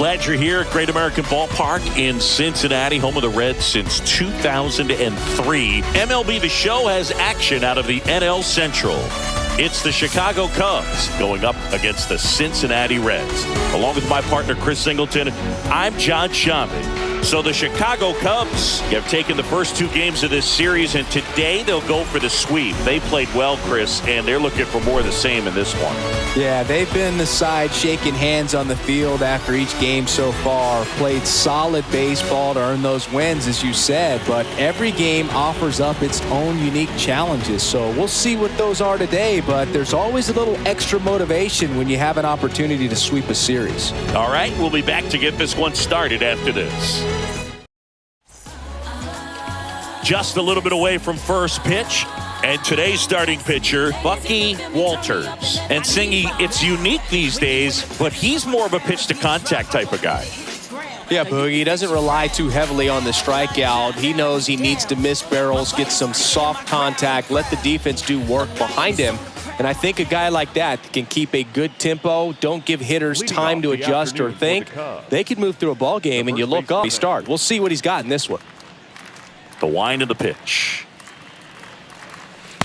Glad you're here at Great American Ballpark in Cincinnati, home of the Reds since 2003. MLB The Show has action out of the NL Central. It's the Chicago Cubs going up against the Cincinnati Reds. Along with my partner, Chris Singleton, I'm John Shambi. So the Chicago Cubs have taken the first two games of this series, and today they'll go for the sweep. They played well, Chris, and they're looking for more of the same in this one. Yeah, they've been the side shaking hands on the field after each game so far. Played solid baseball to earn those wins, as you said, but every game offers up its own unique challenges. So we'll see what those are today, but there's always a little extra motivation when you have an opportunity to sweep a series. All right, we'll be back to get this one started after this. Just a little bit away from first pitch. And today's starting pitcher, Bucky Walters. And Singy, it's unique these days, but he's more of a pitch-to-contact type of guy. Yeah, Boogie, he doesn't rely too heavily on the strikeout. He knows he needs to miss barrels, get some soft contact, let the defense do work behind him. And I think a guy like that can keep a good tempo, don't give hitters time to adjust or think. They could move through a ball game, and you look up, he start. We'll see what he's got in this one. The wind of the pitch.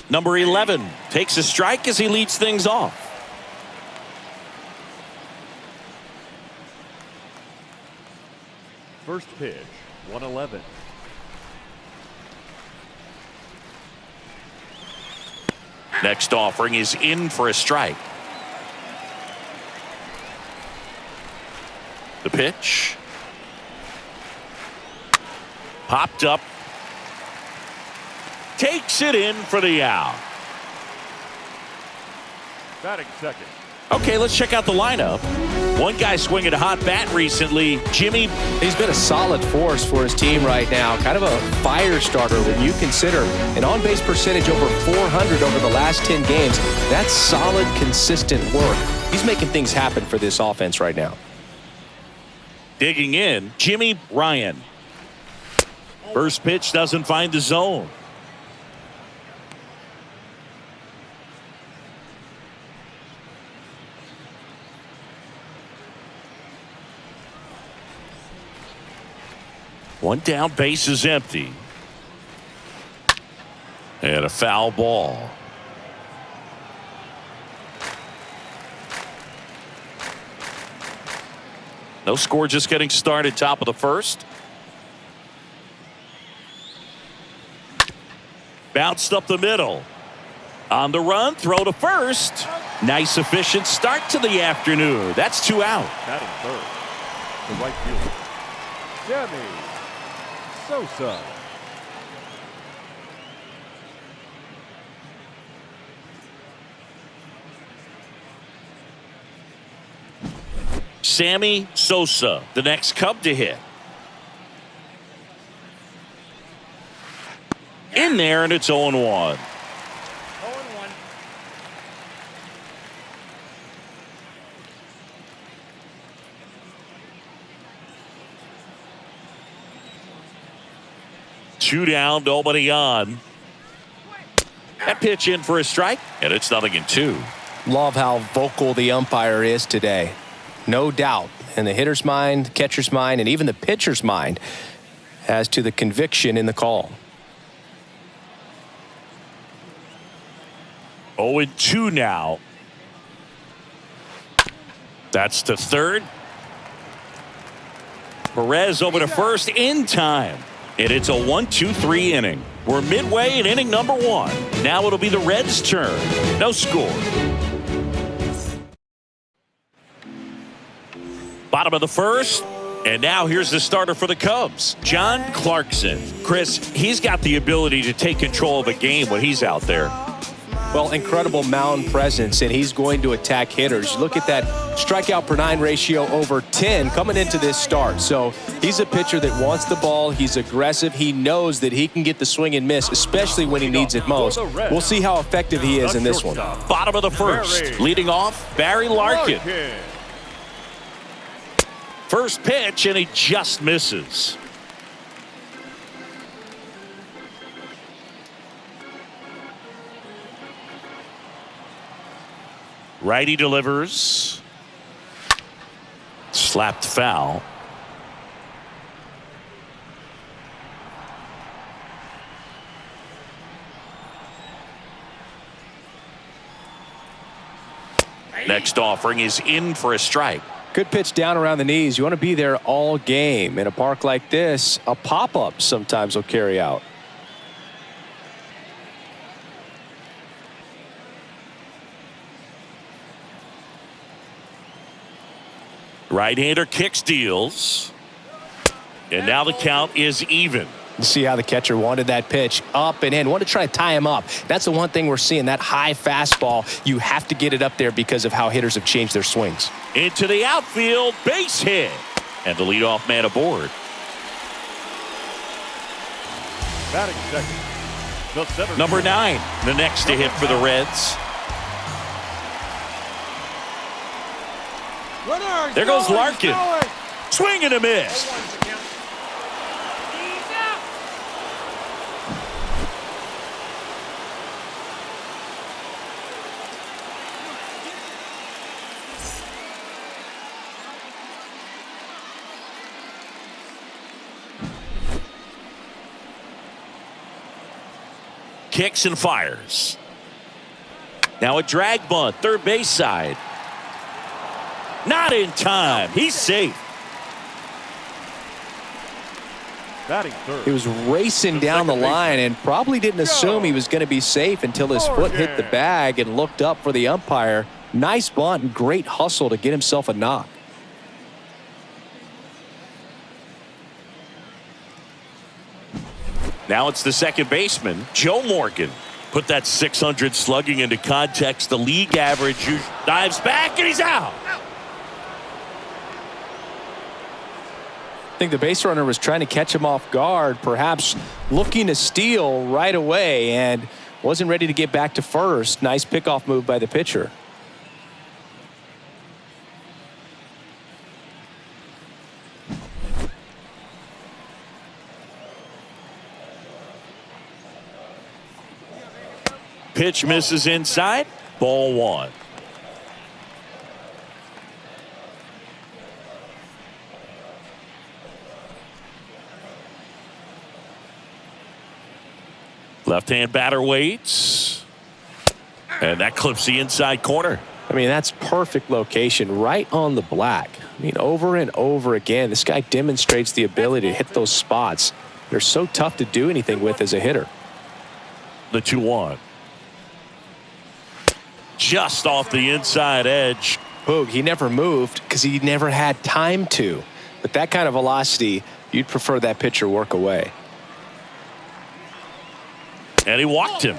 Number 11 takes a strike as he leads things off. First pitch, 111. Next offering is in for a strike. The pitch. Popped up. Takes it in for the out. Batting second. Okay, let's check out the lineup. One guy swinging a hot bat recently, Jimmy. He's been a solid force for his team right now. Kind of a fire starter when you consider an on-base percentage over 400 over the last 10 games. That's solid, consistent work. He's making things happen for this offense right now. Digging in, Jimmy Ryan. First pitch doesn't find the zone. One down, base is empty. And a foul ball. No score, just getting started, top of the first. Bounced up the middle. On the run, throw to first. Nice, efficient start to the afternoon. That's two out. Batting third. The right fielder, Sammy Sosa. Sammy Sosa, the next Cub to hit. In there, and it's 0-1. 0-1. Two down, nobody on. That pitch in for a strike, and it's 0-2. Love how vocal the umpire is today. No doubt in the hitter's mind, catcher's mind, and even the pitcher's mind as to the conviction in the call. 0-2 now. That's to third. Perez over to first in time. And it's a 1-2-3 inning. We're midway in inning number 1. Now it'll be the Reds' turn. No score. Bottom of the first. And now here's the starter for the Cubs, John Clarkson. Chris, he's got the ability to take control of a game when he's out there. Well, incredible mound presence, and he's going to attack hitters. Look at that strikeout per 9 ratio over 10 coming into this start. So he's a pitcher that wants the ball. He's aggressive. He knows that he can get the swing and miss, especially when he needs it most. We'll see how effective he is in this one. Bottom of the first. Leading off, Barry Larkin. First pitch, and he just misses. Righty delivers. Slapped foul. Next offering is in for a strike. Good pitch down around the knees. You want to be there all game. In a park like this, a pop-up sometimes will carry out. Right-hander kicks, deals. And now the count is even. You see how the catcher wanted that pitch up and in. Wanted to try to tie him up. That's the one thing we're seeing, that high fastball. You have to get it up there because of how hitters have changed their swings. Into the outfield, base hit. And the leadoff man aboard. Batting second, the center. Number 9, the next to hit for the Reds. There goes Larkin. Swing and a miss. Kicks and fires. Now a drag bunt, third base side. Not in time. He's safe. Batting third. He was racing down the line and probably didn't assume he was going to be safe until his foot hit the bag and looked up for the umpire. Nice bunt and great hustle to get himself a knock. Now it's the second baseman, Joe Morgan. Put that 600 slugging into context. The league average dives back and he's out. I think the base runner was trying to catch him off guard, perhaps looking to steal right away and wasn't ready to get back to first. Nice pickoff move by the pitcher. Pitch misses inside. Ball 1. Left-hand batter waits. And that clips the inside corner. I mean, that's perfect location right on the black. I mean, over and over again, this guy demonstrates the ability to hit those spots. They're so tough to do anything with as a hitter. The 2-1. Just off the inside edge. Boog, he never moved because he never had time to. But that kind of velocity, you'd prefer that pitcher work away. And he walked him.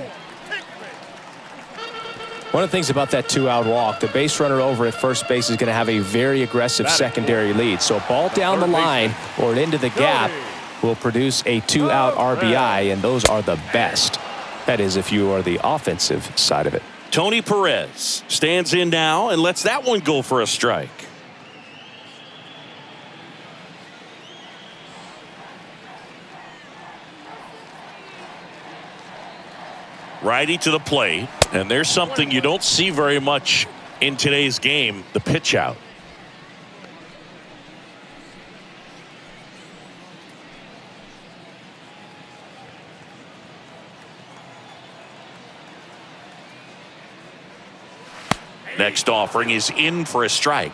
One of the things about that 2-out walk, the base runner over at first base is going to have a very aggressive secondary lead. So a ball down the line or into the gap will produce a 2-out RBI, and those are the best. That is, if you are the offensive side of it. Tony Perez stands in now and lets that one go for a strike. Righty to the plate, and there's something you don't see very much in today's game, the pitch out. Next offering is in for a strike.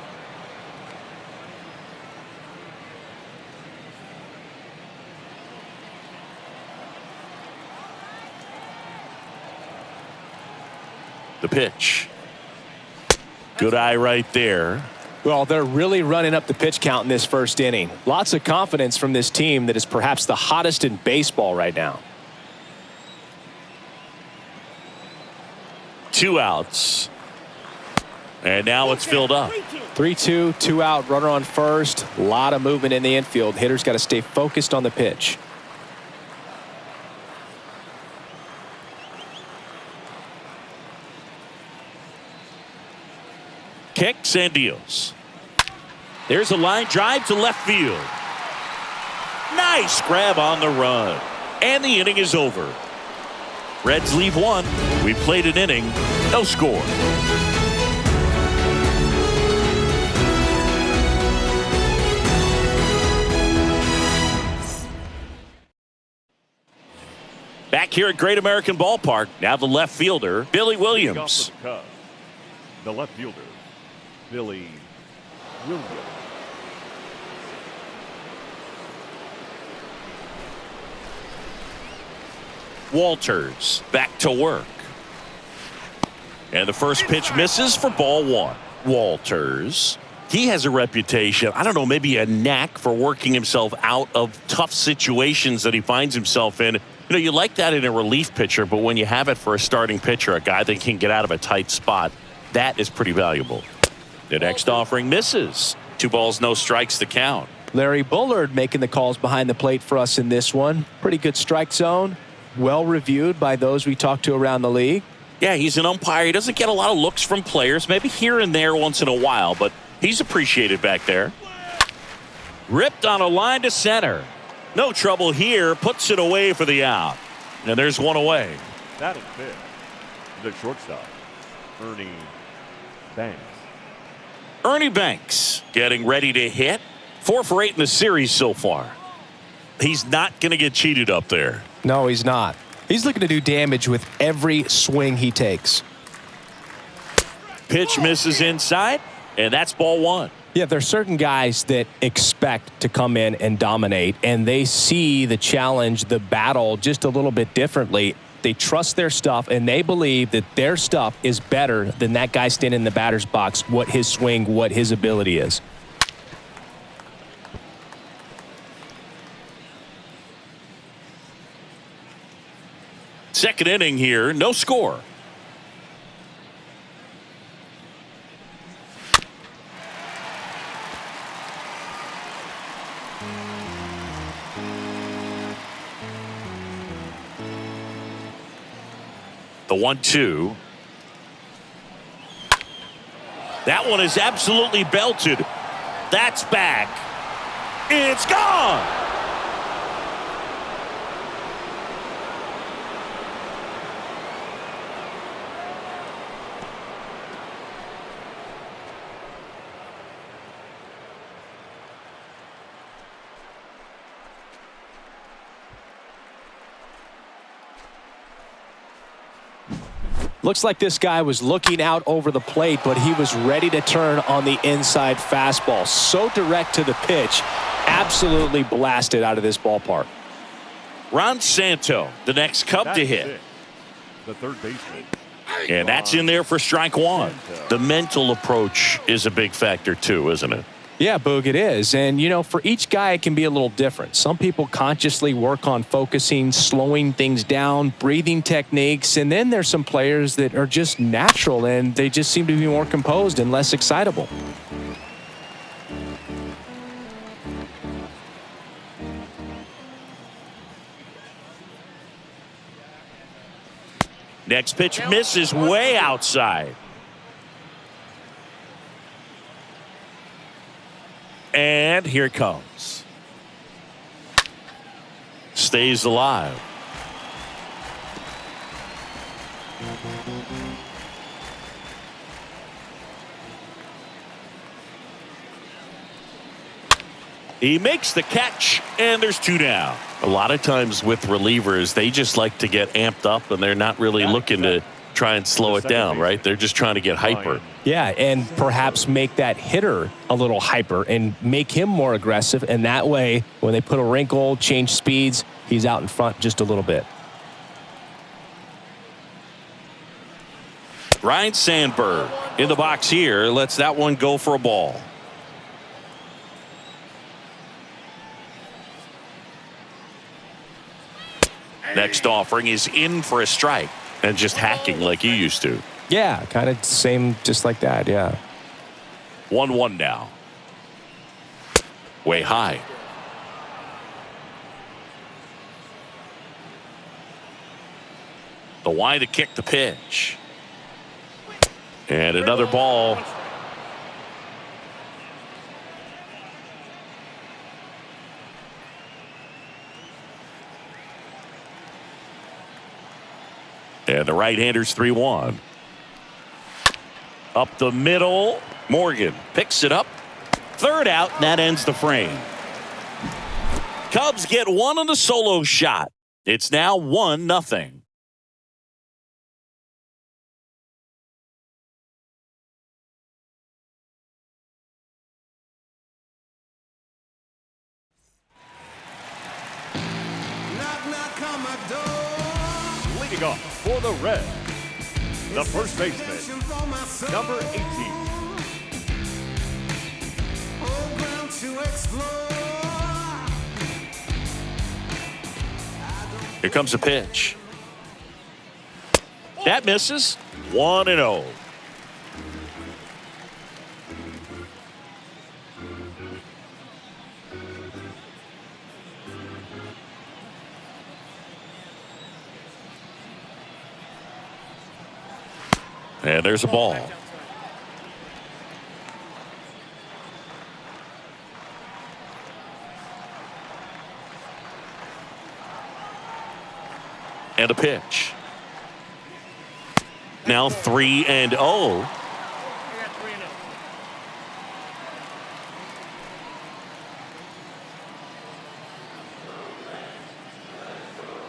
The pitch. Good eye right there. Well, they're really running up the pitch count in this first inning. Lots of confidence from this team that is perhaps the hottest in baseball right now. 2 outs. And now it's filled up. 3-2, 2-out, runner on first. A lot of movement in the infield. Hitters got to stay focused on the pitch. Kicks and deals. There's a line drive to left field. Nice grab on the run. And the inning is over. Reds leave 1. We played an inning. No score. Back here at Great American Ballpark, now the left fielder, Billy Williams. The left fielder, Billy Williams. Walters back to work. And the first pitch misses for ball one. Walters. He has a reputation, I don't know, maybe a knack for working himself out of tough situations that he finds himself in. You know, you like that in a relief pitcher, but when you have it for a starting pitcher, a guy that can get out of a tight spot, that is pretty valuable. The next offering misses. 2 balls, no strikes to count. Larry Bullard making the calls behind the plate for us in this one. Pretty good strike zone. Well reviewed by those we talked to around the league. Yeah, he's an umpire. He doesn't get a lot of looks from players, maybe here and there once in a while, but he's appreciated back there. Ripped on a line to center. No trouble here. Puts it away for the out. And there's one away. That is fifth. The shortstop, Ernie Banks. Ernie Banks getting ready to hit. 4 for 8 in the series so far. He's not going to get cheated up there. No, he's not. He's looking to do damage with every swing he takes. Pitch misses inside, and that's ball one. Yeah, there's certain guys that expect to come in and dominate, and they see the challenge, the battle just a little bit differently. They trust their stuff, and they believe that their stuff is better than that guy standing in the batter's box, what his swing, what his ability is. Second inning here, no score. The 1-2. That one is absolutely belted. That's back. It's gone. Looks like this guy was looking out over the plate, but he was ready to turn on the inside fastball. So direct to the pitch, absolutely blasted out of this ballpark. Ron Santo, the next Cub to hit. The third baseman. And that's in there for strike one. The mental approach is a big factor too, isn't it? Yeah, Boog, it is. And, you know, for each guy, it can be a little different. Some people consciously work on focusing, slowing things down, breathing techniques. And then there's some players that are just natural and they just seem to be more composed and less excitable. Next pitch misses way outside. And here it comes. Stays alive. He makes the catch, and there's 2 down. A lot of times with relievers, they just like to get amped up, and they're not really looking to try and slow it down, right? They're just trying to get hyper. Yeah, and perhaps make that hitter a little hyper and make him more aggressive. And that way, when they put a wrinkle, change speeds, he's out in front just a little bit. Ryan Sandberg in the box here lets that one go for a ball. Next offering is in for a strike and just hacking like you used to. Yeah, kind of same, just like that, yeah. 1-1 now. Way high. The wide to kick the pitch. And another ball. And the right-hander's 3-1. Up the middle. Morgan picks it up. Third out, and that ends the frame. Cubs get one on the solo shot. It's now 1-0. Leading off for the Reds, the first baseman, number 18. Here comes a pitch. That misses. 1-0. And there's a ball. And a pitch. Now 3-0.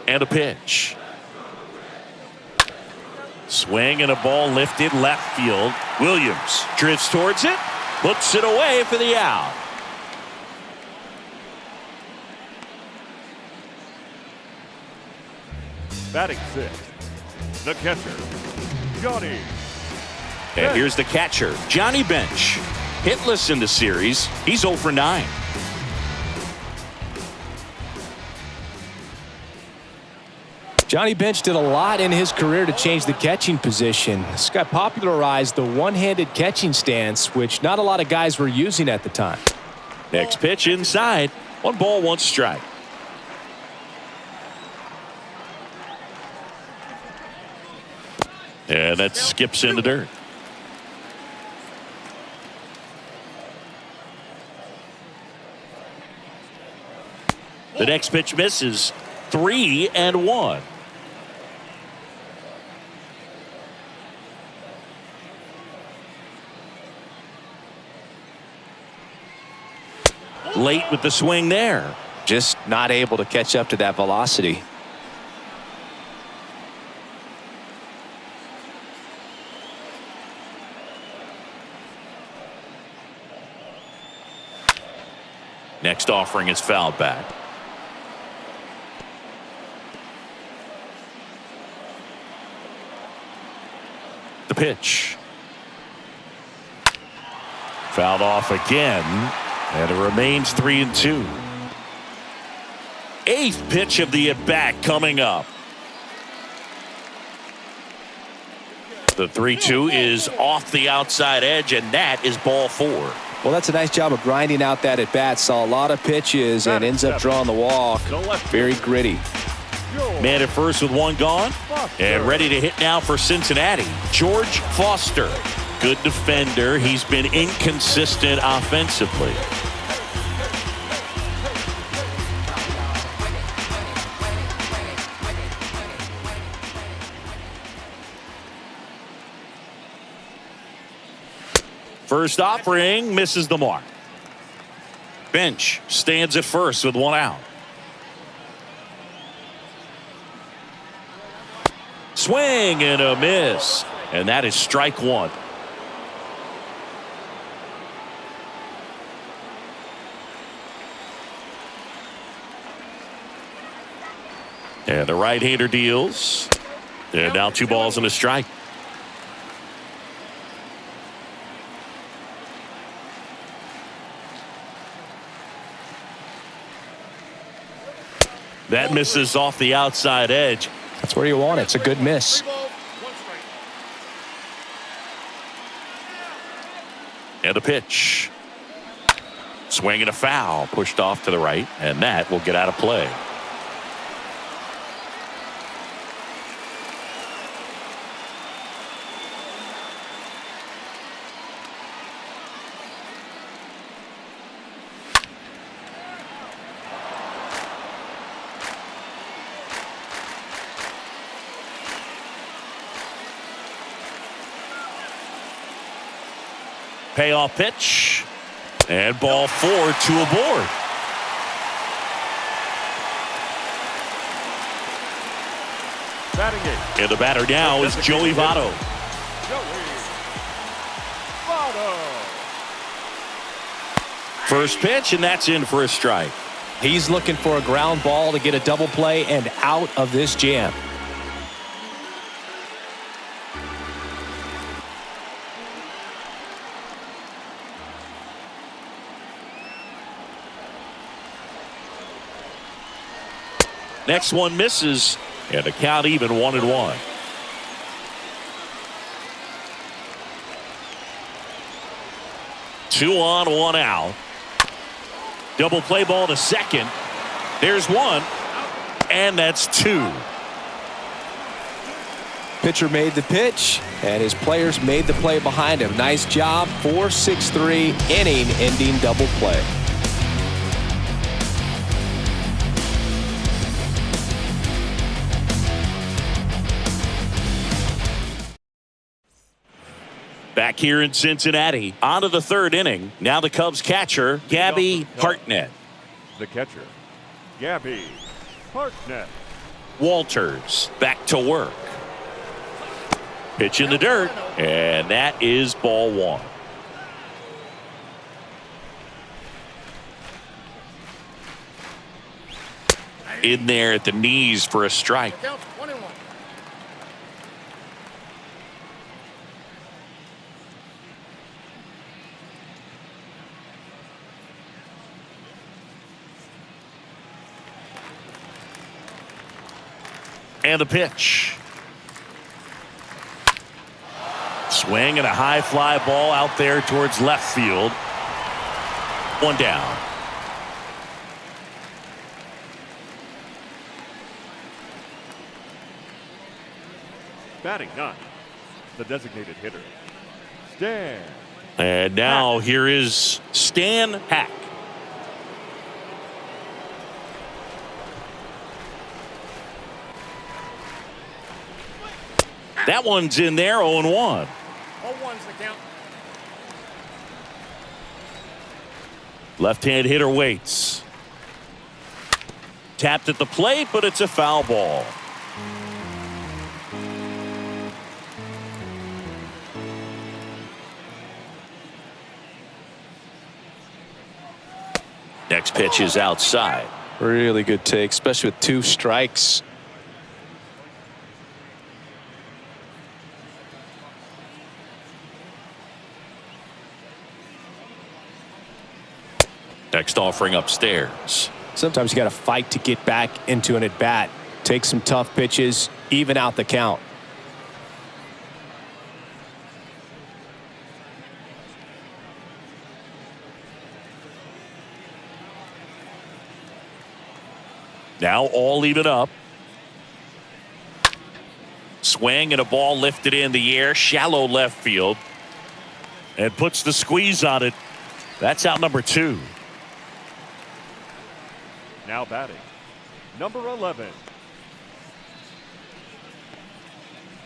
And a pitch. Swing and a ball lifted left field. Williams drifts towards it, puts it away for the out. Batting sixth, the catcher, Johnny. And here's the catcher, Johnny Bench. Hitless in the series. He's 0 for 9. Johnny Bench did a lot in his career to change the catching position. This guy popularized the one-handed catching stance, which not a lot of guys were using at the time. Next pitch inside. 1 ball, 1 strike. And that skips in the dirt. The next pitch misses. 3-1. Late with the swing there. Just not able to catch up to that velocity. Next offering is fouled back. The pitch. Fouled off again, and it remains 3-2. 8th pitch of the at-bat coming up. The 3-2 is off the outside edge, and that is ball 4. Well, that's a nice job of grinding out that at-bat. Saw a lot of pitches and ends up drawing the walk. Very gritty. Man at first with 1 gone. And ready to hit now for Cincinnati, George Foster. Good defender. He's been inconsistent offensively. First offering misses the mark. Bench stands at first with 1 out. Swing and a miss. And that is strike 1. And the right-hander deals. And now 2 balls and a strike. That misses off the outside edge. That's where you want it. It's a good miss. And a pitch. Swing and a foul. Pushed off to the right. And that will get out of play. Payoff pitch. And ball 4, 2 aboard. Batting eighth. And the batter now is Joey Votto. Joey Votto. First pitch, and that's in for a strike. He's looking for a ground ball to get a double play and out of this jam. Next one misses, and the count even 1-1. Two on, one out. Double play ball to second. There's one, and that's two. Pitcher made the pitch, and his players made the play behind him. Nice job. 4-6-3 inning-ending double play. Back here in Cincinnati, on to the third inning. Now the Cubs catcher, Gabby Hartnett. The catcher, Gabby Hartnett. Walters back to work. Pitch in the dirt, and that is ball one. In there at the knees for a strike. And the pitch. Swing and a high fly ball out there towards left field. One down. Batting ninth, the designated hitter, Stan. And now here is Stan Hack. That one's in there, 0-1. 0-1's the count. Left-hand hitter waits. Tapped at the plate, but it's a foul ball. Next pitch is outside. Really good take, especially with two strikes. Next offering upstairs. Sometimes you got to fight to get back into an at-bat. Take some tough pitches, even out the count. Now all even up. Swing and a ball lifted in the air, shallow left field, and puts the squeeze on it. That's out number two. Now batting, number 11.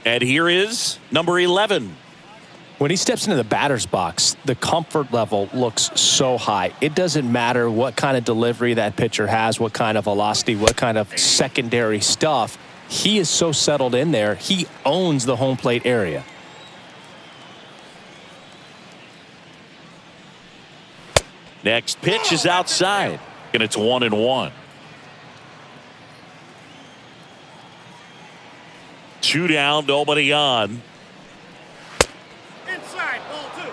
And here is number 11. When he steps into the batter's box, the comfort level looks so high. It doesn't matter what kind of delivery that pitcher has, what kind of velocity, what kind of secondary stuff. He is so settled in there. He owns the home plate area. Next pitch is outside, and it's 1-1. Two down, nobody on. Inside, ball two.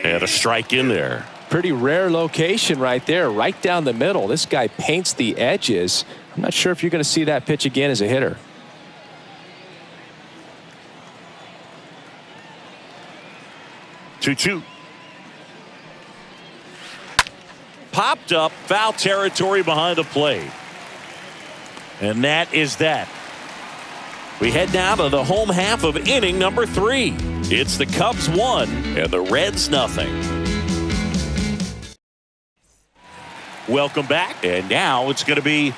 And a strike in there. Pretty rare location right there, right down the middle. This guy paints the edges. I'm not sure if you're going to see that pitch again as a hitter. Two. Popped up, foul territory behind the plate. And that is that. We head now to the home half of inning number 3. It's the Cubs 1 and the Reds nothing. Welcome back, and now it's going to be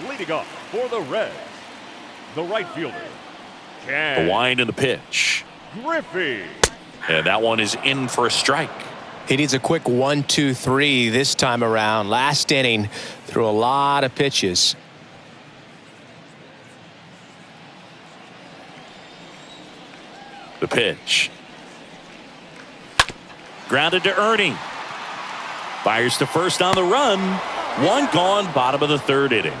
Leading off for the Reds, the right fielder, a wind in the pitch. Griffey. And that one is in for a strike. He needs a quick 1-2-3 this time around. Last inning, threw a lot of pitches. The pitch. Grounded to Ernie. Fires to first on the run. One gone, bottom of the third inning.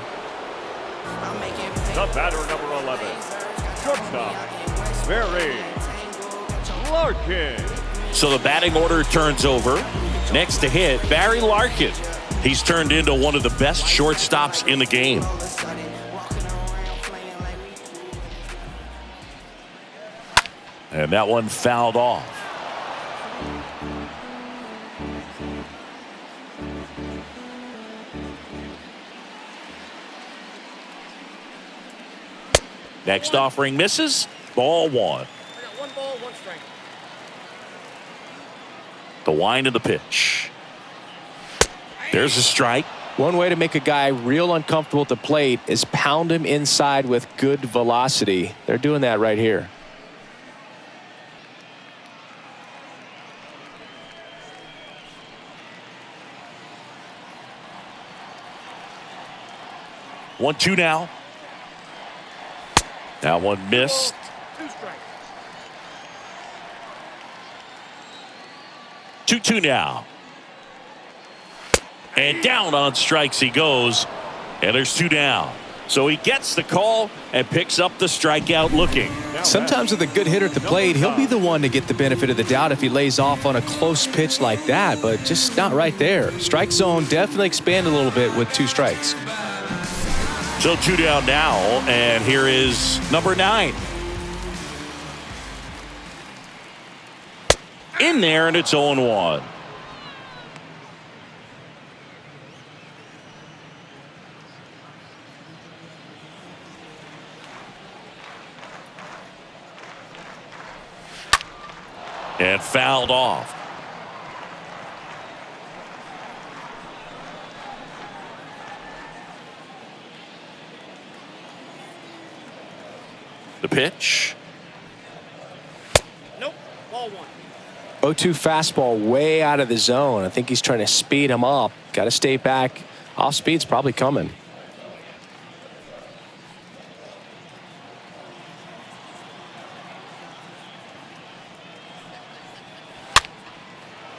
The batter, number 11, shortstop, Barry Larkin. So the batting order turns over. Next to hit, Barry Larkin. He's turned into one of the best shortstops in the game. And that one fouled off. Next offering misses. Ball one. I got 1 ball, 1 strike. The wind of the pitch. There's a strike. One way to make a guy real uncomfortable at the plate is pound him inside with good velocity. They're doing that right here. One, two now. That one missed. 2 strikes. 2-2 now. And down on strikes he goes. And there's 2 down. So he gets the call and picks up the strikeout looking. Sometimes with a good hitter at the plate, he'll be the one to get the benefit of the doubt if he lays off on a close pitch like that, but just not right there. Strike zone definitely expanded a little bit with 2 strikes. So 2 down now, and here is number 9. In there, and it's 0-1. And fouled off. The pitch. Nope. Ball 1. 0-2 fastball way out of the zone. I think he's trying to speed him up. Got to stay back. Off speed's probably coming.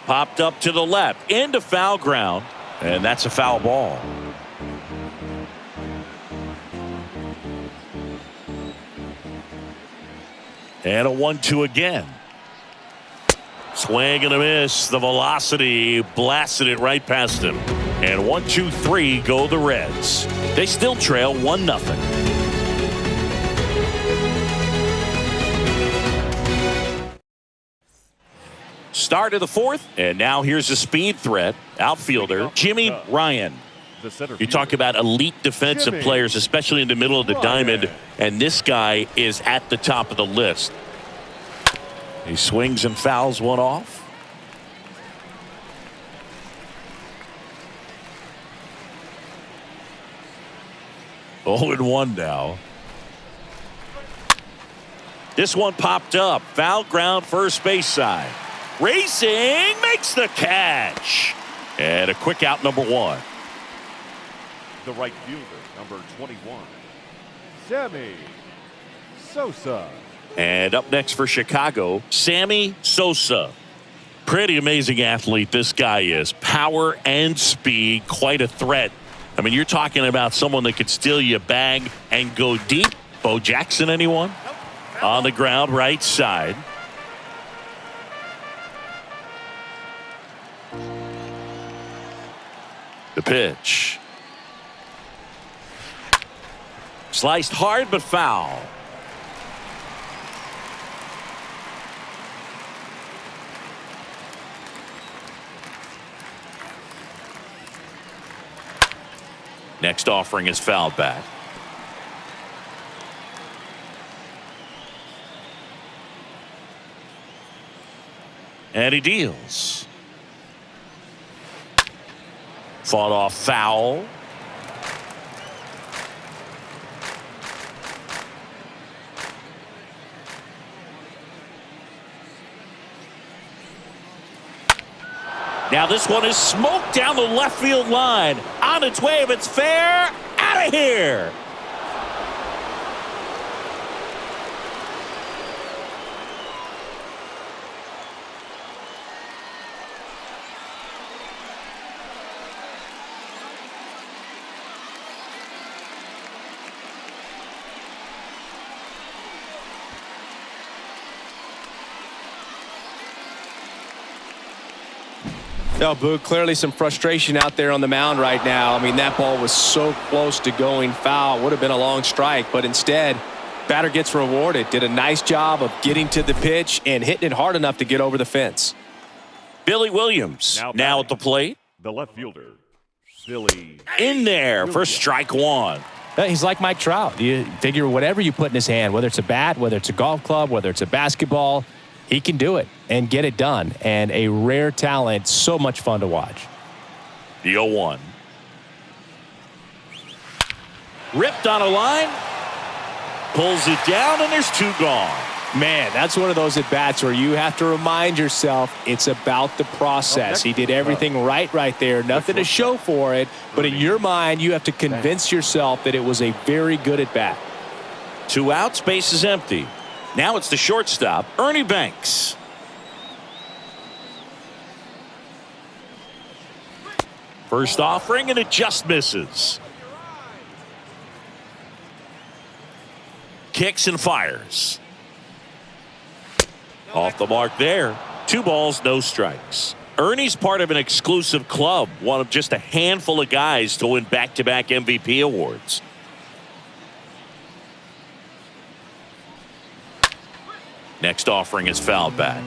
Popped up to the left into foul ground, and that's a foul ball. And a 1-2 again. Swing and a miss. The velocity blasted it right past him. And 1-2-3 go the Reds. They still trail 1-0. Start of the 4th, and now here's a speed threat. Outfielder Jimmy Ryan. You talk about elite defensive players, especially in the middle of the diamond, and this guy is at the top of the list. He swings and fouls one off. Oh, and 1 now. This one popped up. Foul ground, first base side. Racing, makes the catch. And a quick out, number 1. The right fielder, number 21, Sammy Sosa. And up next for Chicago, Sammy Sosa. Pretty amazing athlete this guy is. Power and speed, quite a threat. I mean, you're talking about someone that could steal you a bag and go deep. Bo Jackson, anyone? Nope. On the ground, right side. The pitch. Sliced hard but foul. Next offering is fouled back. And he deals. Fought off foul. Now this one is smoked down the left field line. On its way, if it's fair, out of here. No, Boog, clearly some frustration out there on the mound right now. I mean, that ball was so close to going foul. Would have been a long strike, but instead, batter gets rewarded. Did a nice job of getting to the pitch and hitting it hard enough to get over the fence. Billy Williams now at the plate. The left fielder, Billy. In there for strike one. He's like Mike Trout. You figure whatever you put in his hand, whether it's a bat, whether it's a golf club, whether it's a basketball, he can do it and get it done. And a rare talent, so much fun to watch. The 0-1. Ripped on a line. Pulls it down, and there's two gone. Man, that's one of those at-bats where you have to remind yourself it's about the process. He did everything right there. Nothing to show for it. But in your mind, you have to convince yourself that it was a very good at-bat. 2 outs, base is empty. Now it's the shortstop, Ernie Banks. First offering, and it just misses. Kicks and fires. Off the mark there. 2 balls, no strikes. Ernie's part of an exclusive club, one of just a handful of guys to win back-to-back MVP awards. Next offering is fouled back.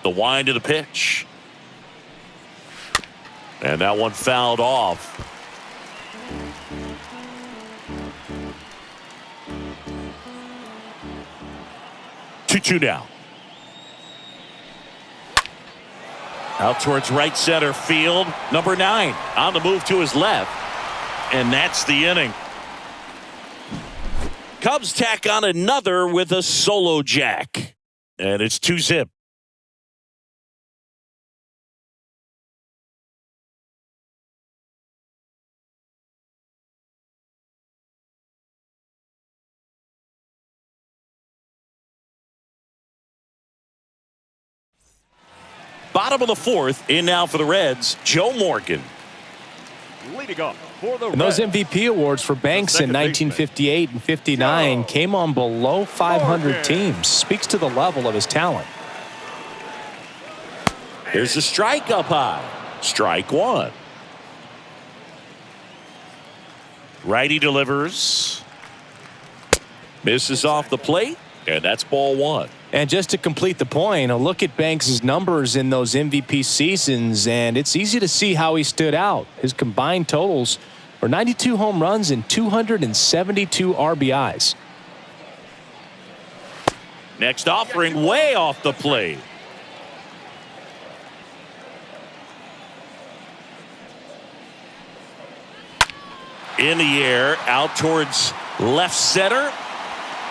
The wind of the pitch. And that one fouled off. Two now. Out towards right center field. Number 9 on the move to his left. And that's the inning. Cubs tack on another with a solo jack. And it's 2-zip. Bottom of the 4th, in now for the Reds, Joe Morgan. Leading up for the And those Reds, MVP awards for Banks in 1958 and 59 came on below 500 teams. Speaks to the level of his talent. Here's the strike up high. Strike one. Righty delivers. Misses off the plate, and that's ball one. And just to complete the point, a look at Banks' numbers in those MVP seasons, and it's easy to see how he stood out. His combined totals were 92 home runs and 272 RBIs. Next offering way off the plate. In the air, out towards left center.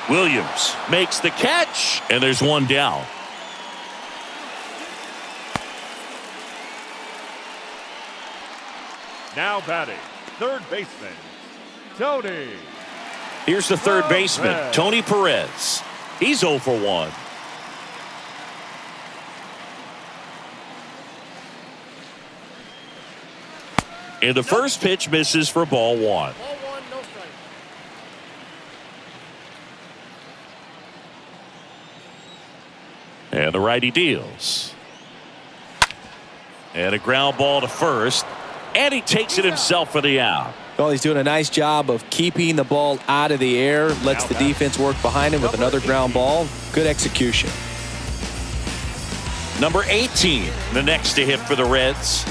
Williams makes the catch, and there's one down. now batting, third baseman, Tony. Here's the third baseman, Tony Perez. He's 0 for 1. And the first pitch misses for ball one. Ball 1, no strike. And the righty deals. And a ground ball to first. And he takes it himself for the out. Well, he's doing a nice job of keeping the ball out of the air. Lets the defense work behind him with another ground ball. Good execution. Number 18, the next to hit for the Reds.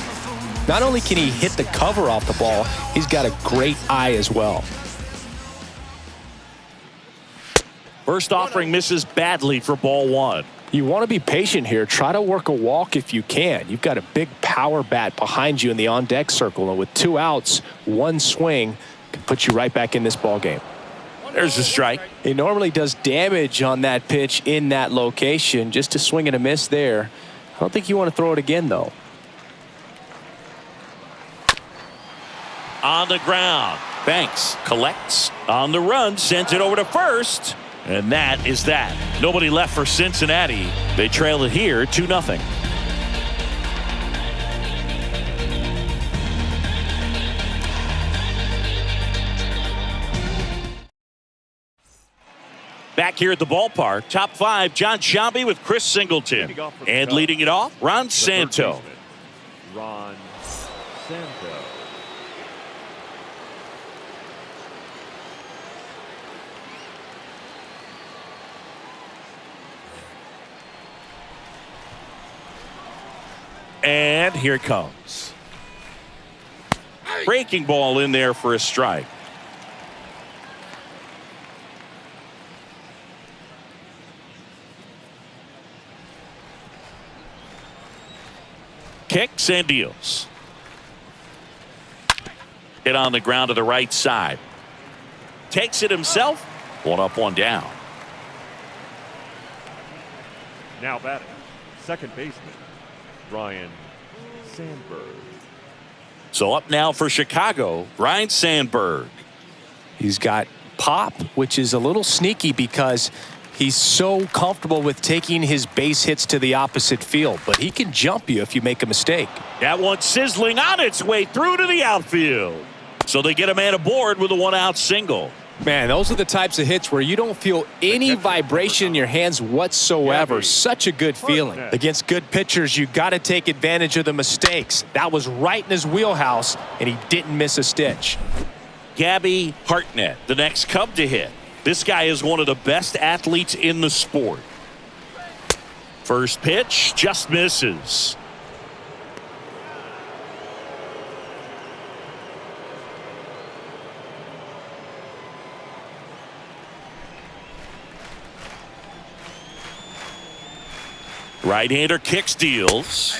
Not only can he hit the cover off the ball, he's got a great eye as well. First offering misses badly for ball one. You want to be patient here. Try to work a walk if you can. You've got a big power bat behind you in the on-deck circle, and with 2 outs, 1 swing can put you right back in this ball game. There's a strike. He normally does damage on that pitch in that location. Just a swing and a miss there. I don't think you want to throw it again, though. On the ground. Banks collects on the run, sends it over to first. And that is that. Nobody left for Cincinnati. They trail it here 2-0. Back here at the ballpark, top five, John Sciambi with Chris Singleton. And leading it off, Ron Santo. Ron Santo. And here it comes. Breaking ball in there for a strike. Kicks and deals. Hit on the ground to the right side. Takes it himself. 1 up, 1 down. Now batting, second baseman, Ryan Sandberg. So up now for Chicago, Ryan Sandberg. He's got pop, which is a little sneaky because he's so comfortable with taking his base hits to the opposite field, but he can jump you if you make a mistake. That one sizzling on its way through to the outfield. So they get a man aboard with a 1-out single. Man, those are the types of hits where you don't feel any vibration in your hands whatsoever. Such a good feeling. Against good pitchers, you got to take advantage of the mistakes. That was right in his wheelhouse, and he didn't miss a stitch. Gabby Hartnett, the next Cub to hit. This guy is one of the best athletes in the sport. First pitch just misses. Right-hander kicks, deals.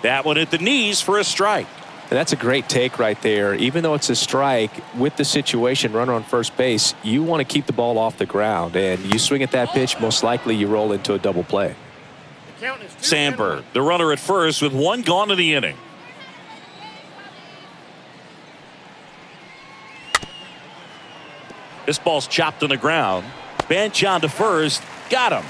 That one at the knees for a strike. And that's a great take right there. Even though it's a strike, with the situation, runner on first base, you want to keep the ball off the ground. And you swing at that pitch, most likely you roll into a double play. Sandberg, the runner at first with 1 gone in the inning. This ball's chopped on the ground. Bench on to first. Got him.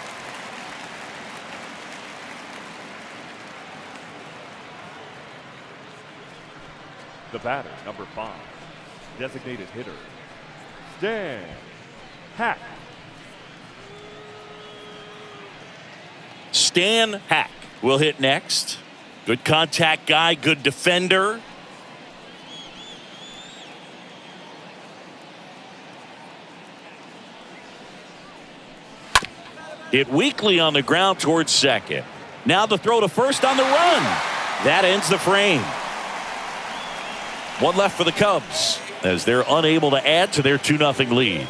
The batter, number 5, designated hitter, Stan Hack. Stan Hack will hit next. Good contact guy, good defender. Hit weakly on the ground towards second. Now the throw to first on the run. That ends the frame. 1 left for the Cubs as they're unable to add to their 2-0 lead.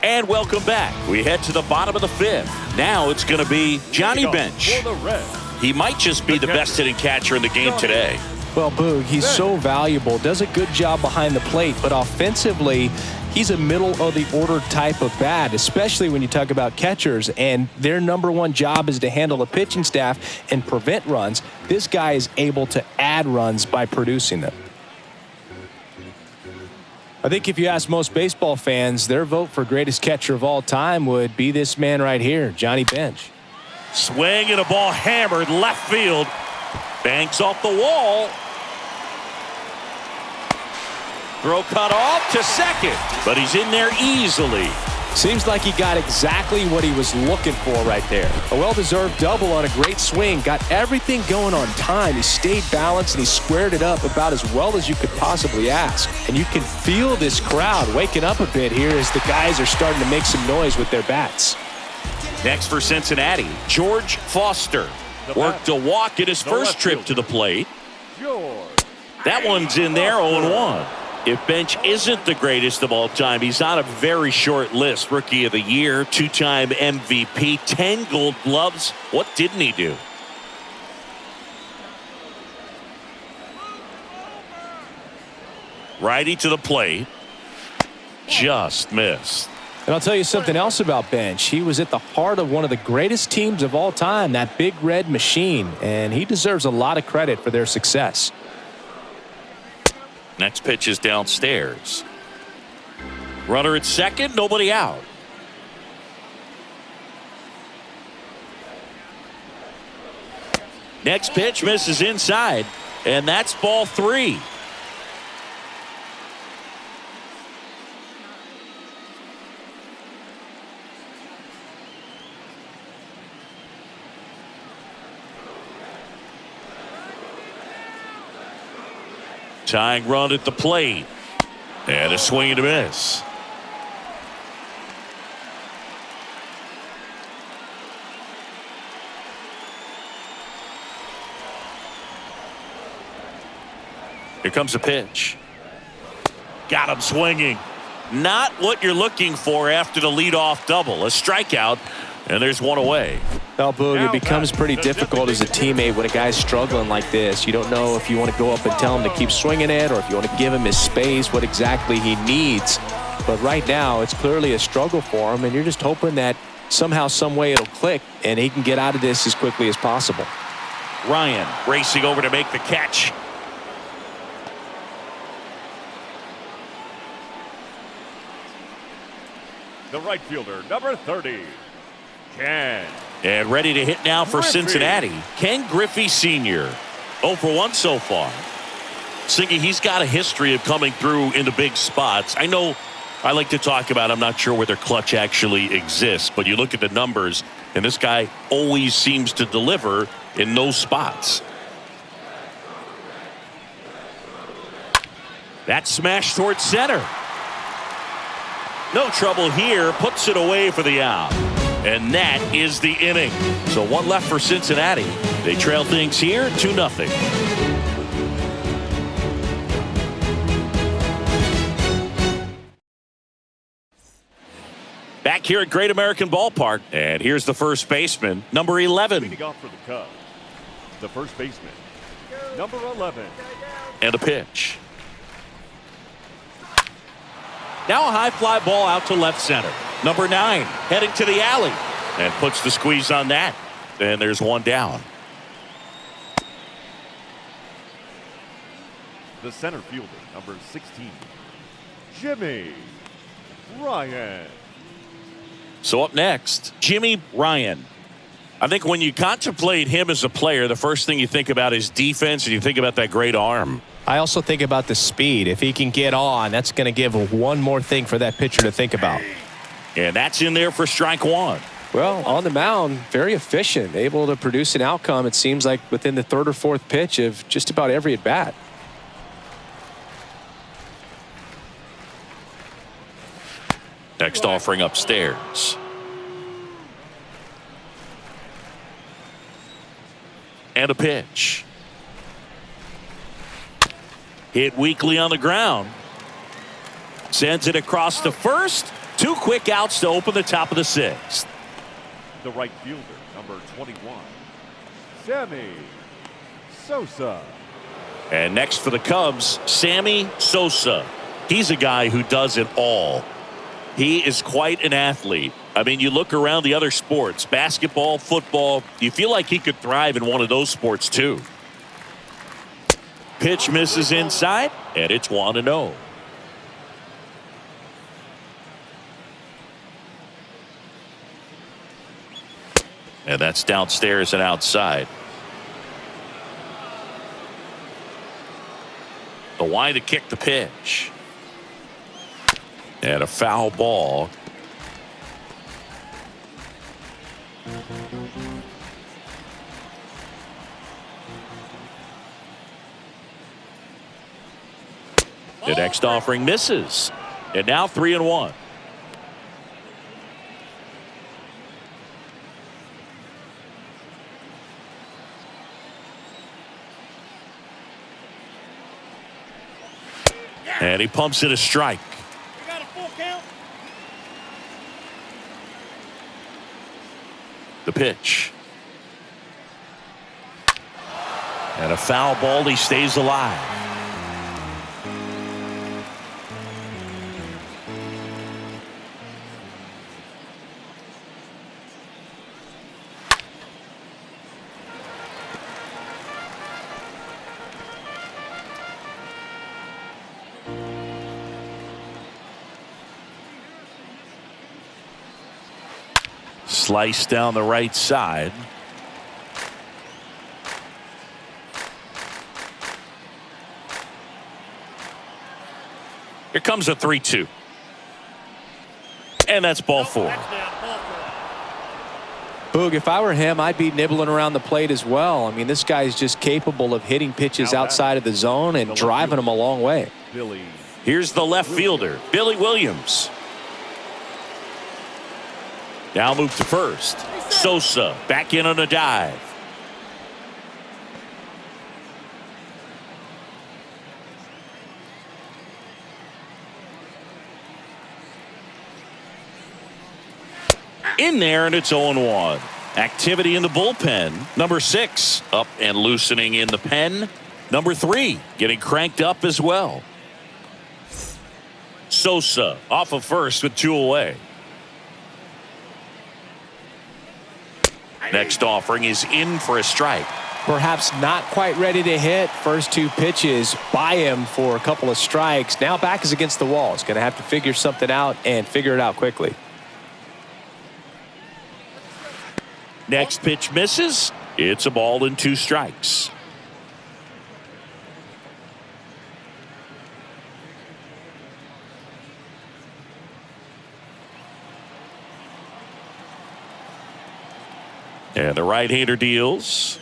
And welcome back. We head to the bottom of the 5th. Now it's going to be Johnny Bench. For the Reds, He might just be the best hitting catcher in the game today. Well, Boog, he's so valuable, does a good job behind the plate, but offensively, he's a middle-of-the-order type of bat, especially when you talk about catchers, and their #1 job is to handle the pitching staff and prevent runs. This guy is able to add runs by producing them. I think if you ask most baseball fans, their vote for greatest catcher of all time would be this man right here, Johnny Bench. Swing and a ball hammered left field. Banks off the wall. Throw cut off to second, but he's in there easily. Seems like he got exactly what he was looking for right there. A well-deserved double on a great swing. Got everything going on time. He stayed balanced and he squared it up about as well as you could possibly ask. And you can feel this crowd waking up a bit here as the guys are starting to make some noise with their bats. Next for Cincinnati, George Foster. Worked a walk in his first trip to the plate. That one's in there, 0-1. If Bench isn't the greatest of all time, he's on a very short list. Rookie of the Year, 2-time MVP, 10 Gold Gloves. What didn't he do? Righty to the plate. Just missed. And I'll tell you something else about Bench. He was at the heart of one of the greatest teams of all time, that Big Red Machine, and he deserves a lot of credit for their success. Next pitch is downstairs. Runner at second, nobody out. Next pitch misses inside, and that's ball 3. Tying run at the plate. And a swing and a miss. Here comes a pitch. Got him swinging. Not what you're looking for after the leadoff double. A strikeout, and there's one away. Well, Boog, it becomes pretty difficult as a teammate when a guy's struggling like this. You don't know if you want to go up and tell him to keep swinging it or if you want to give him his space, what exactly he needs. But right now, it's clearly a struggle for him, and you're just hoping that somehow, some way it'll click and he can get out of this as quickly as possible. Ryan racing over to make the catch. The right fielder, number 30, Ken. And ready to hit now for Griffey. Cincinnati. Ken Griffey Sr. 0 for 1 so far. Singy, he's got a history of coming through into big spots. I know I like to talk about, I'm not sure whether clutch actually exists, but you look at the numbers, and this guy always seems to deliver in those spots. That smash towards center. No trouble here, puts it away for the out. And that is the inning. So one left for Cincinnati. They trail things here 2-0. Back here at Great American Ballpark. And here's the first baseman, number 11. Leading off for the Cubs, the first baseman, number 11. And a pitch. Now a high fly ball out to left center. Number 9 heading to the alley and puts the squeeze on that. And there's one down. The center fielder, number 16, Jimmy Ryan. So up next, Jimmy Ryan. I think when you contemplate him as a player, the first thing you think about is defense, and you think about that great arm. I also think about the speed. If he can get on, that's going to give one more thing for that pitcher to think about. And that's in there for strike 1. Well, on the mound, very efficient, able to produce an outcome, it seems like, within the 3rd or 4th pitch of just about every at-bat. Next offering upstairs. And a pitch. Hit weakly on the ground. Sends it across to first. 2 quick outs to open the top of the 6th. The right fielder, number 21, Sammy Sosa. And next for the Cubs, Sammy Sosa. He's a guy who does it all. He is quite an athlete. I mean, you look around the other sports, basketball, football, you feel like he could thrive in one of those sports too. Pitch misses inside, and it's 1-0. And that's downstairs and outside. The wide to kick the pitch. And a foul ball. The next offering misses. And now 3-1. And he pumps it a strike. You got a full count. The pitch. And a foul ball. He stays alive. Slice down the right side. Here comes a 3-2. And that's ball 4. Boog, if I were him, I'd be nibbling around the plate as well. I mean, this guy's just capable of hitting pitches outside of the zone and driving them a long way. Here's the left fielder, Billy Williams. Now move to first. Sosa back in on a dive. In there, and it's 0-1. Activity in the bullpen. Number 6 up and loosening in the pen. Number 3 getting cranked up as well. Sosa off of first with 2 away. Next offering is in for a strike. Perhaps not quite ready to hit. First 2 pitches by him for a couple of strikes. Now back is against the wall. He's going to have to figure something out and figure it out quickly. Next pitch misses. It's a ball and 2 strikes. And the right-hander deals.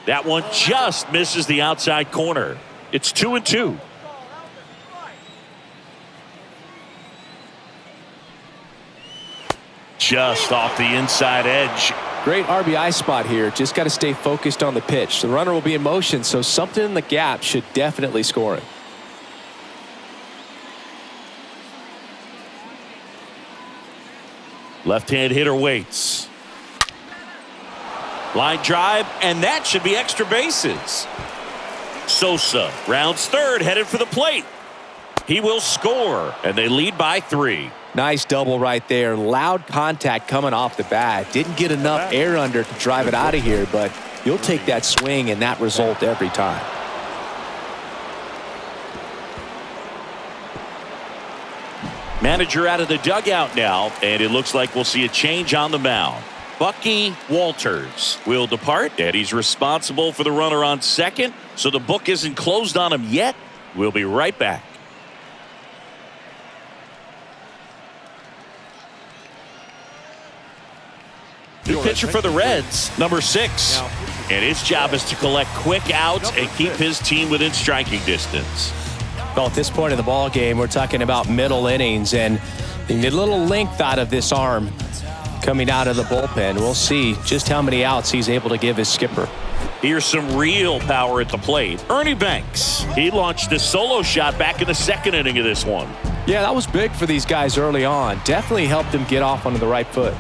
That one just misses the outside corner. It's 2-2. Just off the inside edge. Great RBI spot here. Just got to stay focused on the pitch. The runner will be in motion, so something in the gap should definitely score him. Left-hand hitter waits. Line drive, and that should be extra bases. Sosa rounds third, headed for the plate. He will score, and they lead by 3. Nice double right there. Loud contact coming off the bat. Didn't get enough air under to drive it out of here, but you'll take that swing and that result every time. Manager out of the dugout now, and it looks like we'll see a change on the mound. Bucky Walters will depart, and he's responsible for the runner on second, so the book isn't closed on him yet. We'll be right back. New pitcher for the Reds, number 6. And his job is to collect quick outs and keep his team within striking distance. Well, at this point in the ball game, we're talking about middle innings, and you need a little length out of this arm coming out of the bullpen. We'll see just how many outs he's able to give his skipper. Here's some real power at the plate. Ernie Banks. He launched a solo shot back in the second inning of this one. Yeah, that was big for these guys early on. Definitely helped them get off onto the right foot.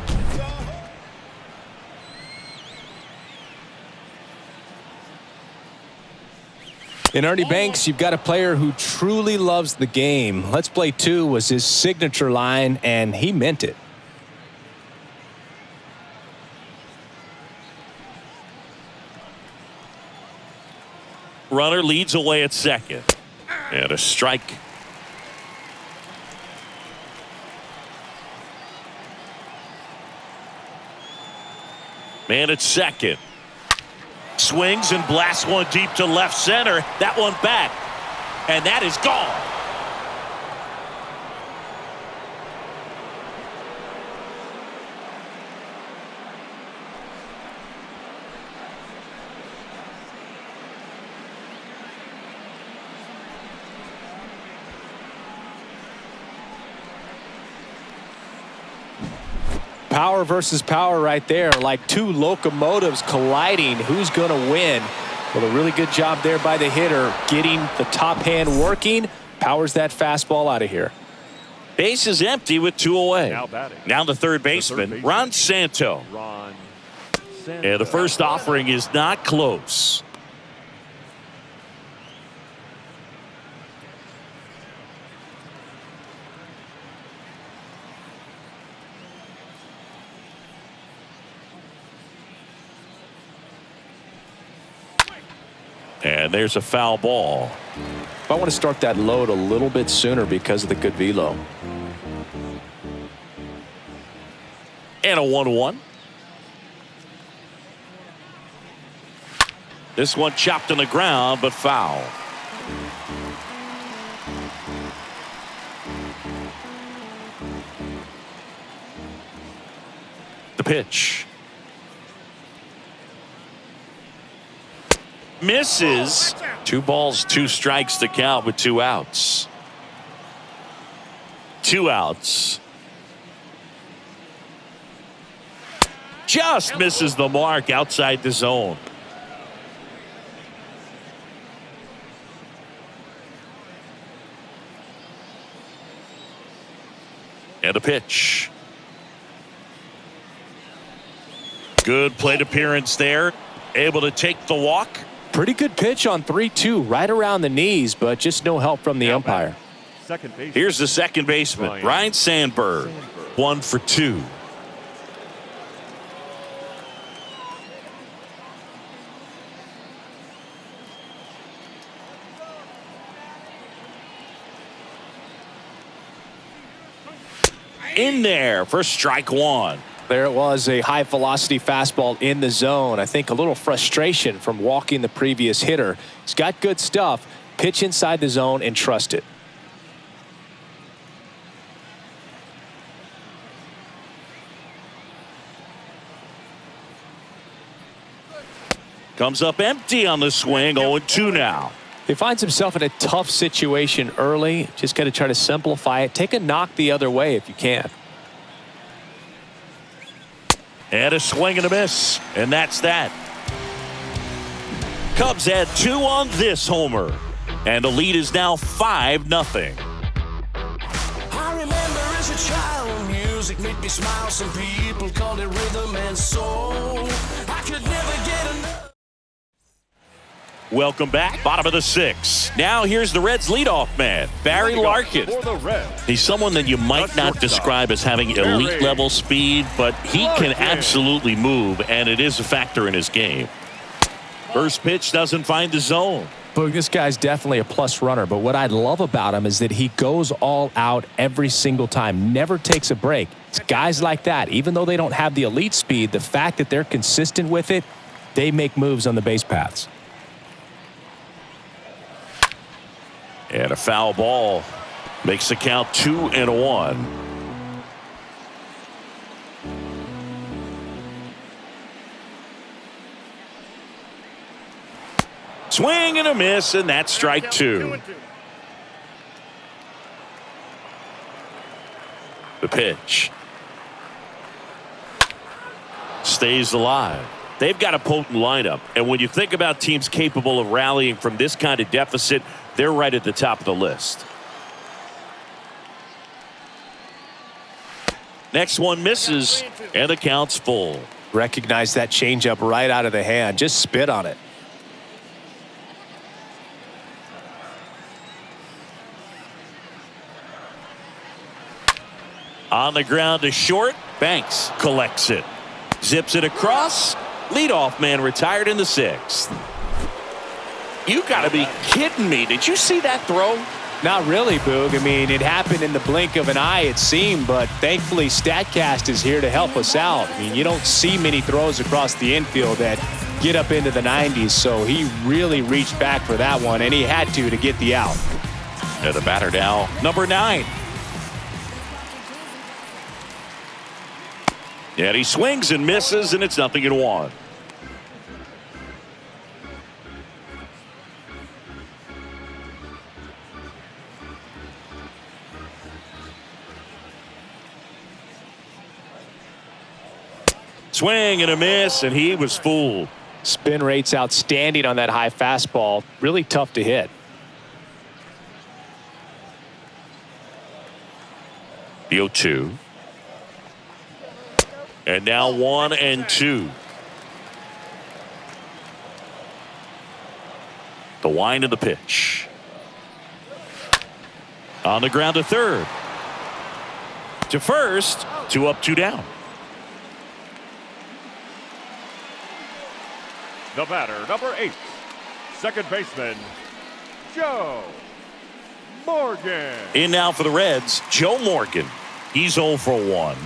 In Ernie Banks, you've got a player who truly loves the game. Let's play 2 was his signature line, and he meant it. Runner leads away at second. And a strike. Man at second. Swings and blasts one deep to left center. That one back. And that is gone. Power versus power right there, like 2 locomotives colliding. Who's going to win? Well, a really good job there by the hitter, getting the top hand working. Powers that fastball out of here. Base is empty with 2 away. Now batting. Now the third baseman, Ron Santo. And the first offering is not close. And there's a foul ball. I want to start that load a little bit sooner because of the good velo. And a 1-1. This one chopped on the ground, but foul. The pitch. Misses. 2 balls, 2 strikes to count with 2 outs. 2 outs. Just misses the mark outside the zone. And a pitch. Good plate appearance there. Able to take the walk. Pretty good pitch on 3-2, right around the knees, but just no help from the umpire. Here's the second baseman, Ryan Sandberg. 1 for 2. In there for strike 1. There it was, a high velocity fastball in the zone. I think a little frustration from walking the previous hitter. He's got good stuff. Pitch inside the zone and trust it. Comes up empty on the swing. 0-2 now. He finds himself in a tough situation early. Just got to try to simplify it. Take a knock the other way if you can. And a swing and a miss. And that's that. Cubs had 2 on this homer. And the lead is now 5-0. I remember as a child, music made me smile. Some people called it rhythm and soul. I could never get enough. Welcome back. Bottom of the 6th. Now here's the Reds leadoff man, Barry Larkin. For the Reds, He's someone that you might not describe as having elite level speed, but he can absolutely move, and it is a factor in his game. First pitch doesn't find the zone. Boog, this guy's definitely a plus runner, but what I love about him is that he goes all out every single time, never takes a break. It's guys like that, even though they don't have the elite speed, the fact that they're consistent with it, they make moves on the base paths. And a foul ball makes the count 2-1. Swing and a miss, and that's strike 2. The pitch. Stays alive. They've got a potent lineup, and when you think about teams capable of rallying from this kind of deficit, they're right at the top of the list. Next one misses, and the count's full. Recognize that changeup right out of the hand. Just spit on it. On the ground to short. Banks collects it. Zips it across. Leadoff man retired in the 6th. You got to be kidding me. Did you see that throw? Not really, Boog. I mean, it happened in the blink of an eye, it seemed, but thankfully StatCast is here to help us out. I mean, you don't see many throws across the infield that get up into the 90s, so he really reached back for that one, and he had to get the out. And the batter now, number 9. And he swings and misses, and it's 0-1. Swing and a miss, and he was fooled. Spin rate's outstanding on that high fastball. Really tough to hit. The 0-2. And now 1-2. The wind of the pitch. On the ground to third. To first. 2 up, 2 down. the batter, number 8, second baseman, Joe Morgan. In now for the Reds, Joe Morgan. He's 0 for 1.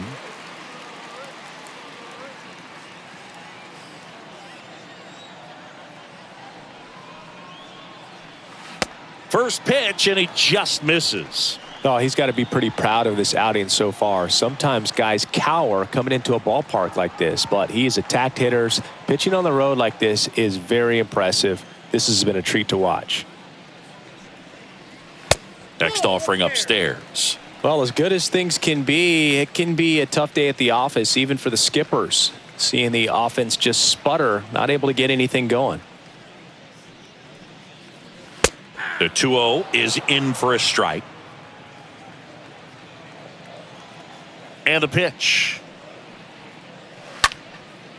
First pitch, and he just misses. Oh, he's got to be pretty proud of this outing so far. Sometimes guys cower coming into a ballpark like this, but he has attacked hitters. Pitching on the road like this is very impressive. This has been a treat to watch. Next offering upstairs. Well, as good as things can be, it can be a tough day at the office, even for the skippers. Seeing the offense just sputter, not able to get anything going. The 2-0 is in for a strike. And a pitch.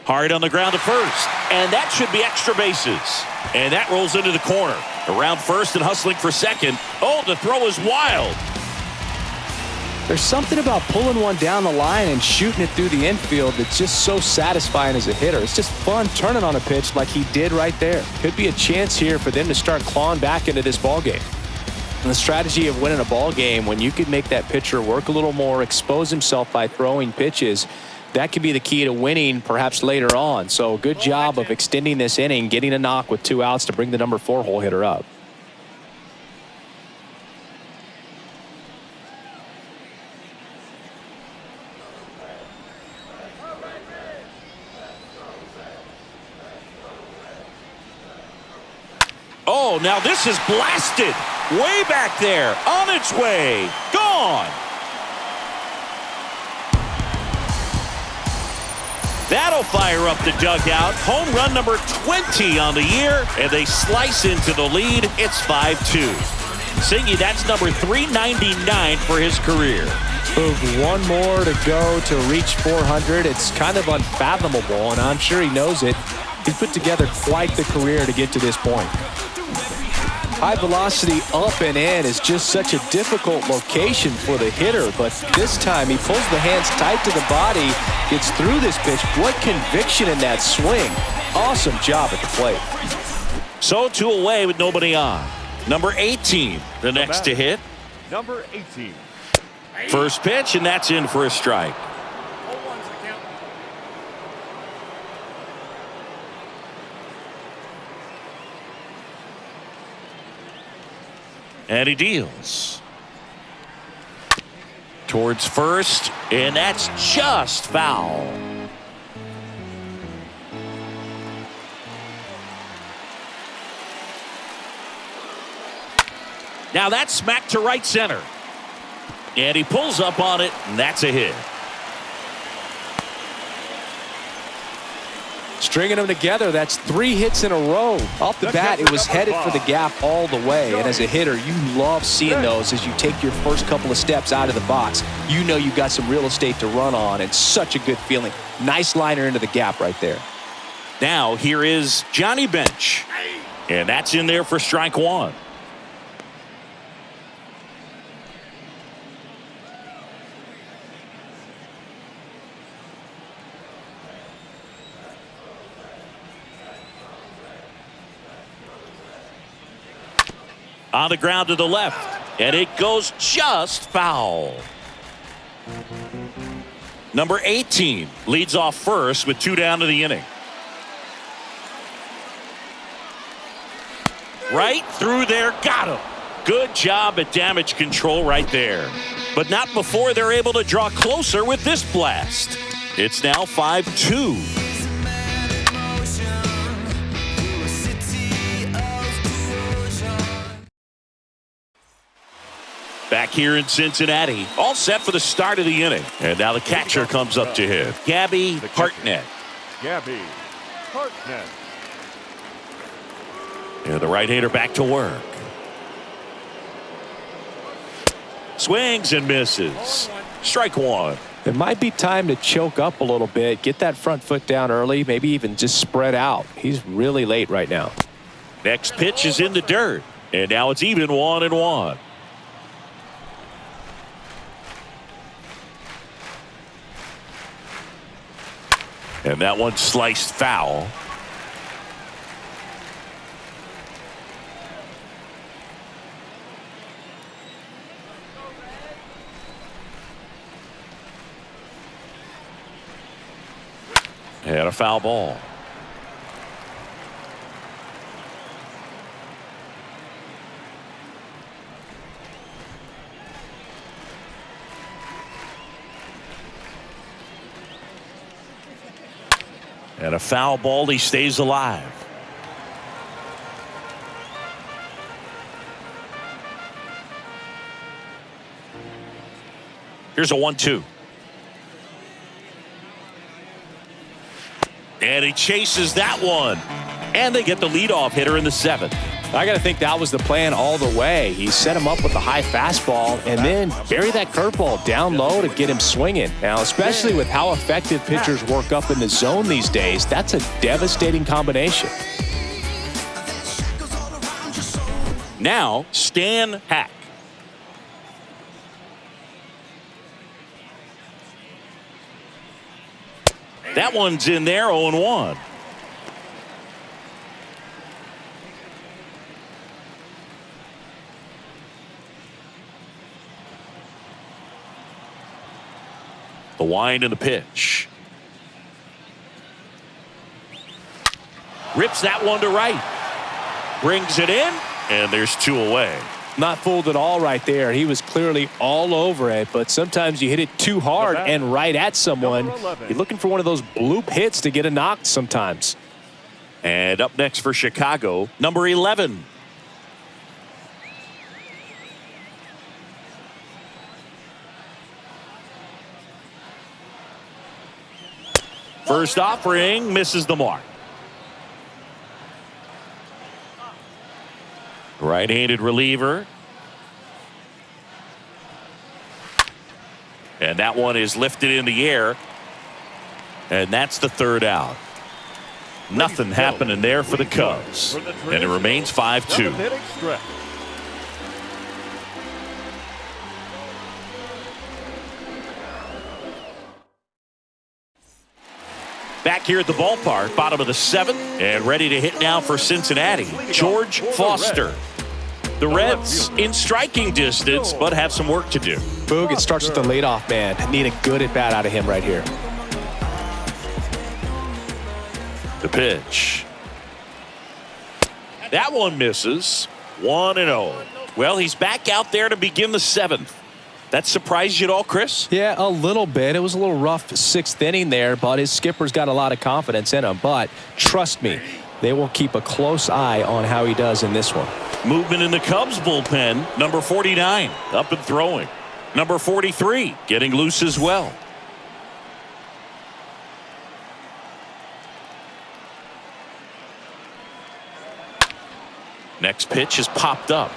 Hard on the ground to first. And that should be extra bases. And that rolls into the corner. Around first and hustling for second. Oh, the throw is wild. There's something about pulling one down the line and shooting it through the infield that's just so satisfying as a hitter. It's just fun turning on a pitch like he did right there. Could be a chance here for them to start clawing back into this ball game. And the strategy of winning a ball game, when you could make that pitcher work a little more, expose himself by throwing pitches, that could be the key to winning perhaps later on. So good job of extending this inning, getting a knock with 2 outs to bring the number 4 hole hitter up. Oh, now this is blasted. Way back there. On its way. Gone. That'll fire up the dugout. Home run number 20 on the year. And they slice into the lead. It's 5-2. Singy, that's number 399 for his career. One more to go to reach 400. It's kind of unfathomable, and I'm sure he knows it. He's put together quite the career to get to this point. High velocity up and in is just such a difficult location for the hitter, but this time he pulls the hands tight to the body, gets through this pitch. What conviction in that swing. Awesome job at the plate. So 2 away with nobody on. Number 18, the next to hit. Number 18. First pitch, and that's in for a strike. And he deals. Towards first, and that's just foul. Now that's smacked to right center. And he pulls up on it, and that's a hit. Stringing them together, that's 3 hits in a row. Off the bat, it was headed for the gap all the way. And as a hitter, you love seeing those as you take your first couple of steps out of the box. You know you've got some real estate to run on, and such a good feeling. Nice liner into the gap right there. Now here is Johnny Bench. And that's in there for strike 1. On the ground to the left, and it goes just foul. Number 18 leads off first with 2 down to the inning. Right through there, got him. Good job at damage control right there. But not before they're able to draw closer with this blast. It's now 5-2. Back here in Cincinnati, all set for the start of the inning. And now the catcher comes up to him, Gabby Hartnett. Gabby Hartnett. And the right-hander back to work. Swings and misses. Strike 1. It might be time to choke up a little bit, get that front foot down early, maybe even just spread out. He's really late right now. Next pitch is in the dirt. And now it's even 1-1. And that one sliced foul. And a foul ball. And a foul ball, he stays alive. Here's a 1-2. And he chases that one. And they get the leadoff hitter in the 7th. I got to think that was the plan all the way. He set him up with a high fastball and then bury that curveball down low to get him swinging. Now, especially with how effective pitchers work up in the zone these days, that's a devastating combination. Now, Stan Hack. That one's in there, 0-1. The wind and the pitch. Rips that one to right. Brings it in, and there's 2 away. Not fooled at all right there. He was clearly all over it, but sometimes you hit it too hard and right at someone. You're looking for one of those bloop hits to get a knock sometimes. And up next for Chicago, number 11. First offering misses the mark. Right-handed reliever. And that one is lifted in the air. And that's the 3rd out. Nothing happening there for the Cubs. And it remains 5-2. Back here at the ballpark, bottom of the 7th, and ready to hit now for Cincinnati, George Foster. The Reds in striking distance, but have some work to do. Boog, it starts with the leadoff man. Need a good at-bat out of him right here. The pitch. That one misses. 1-0. Well, he's back out there to begin the 7th. That surprised you at all, Chris? Yeah, a little bit. It was a little rough 6th inning there, but his skipper's got a lot of confidence in him. But trust me, they will keep a close eye on how he does in this one. Movement in the Cubs bullpen. Number 49 up and throwing. Number 43 getting loose as well. Next pitch is popped up.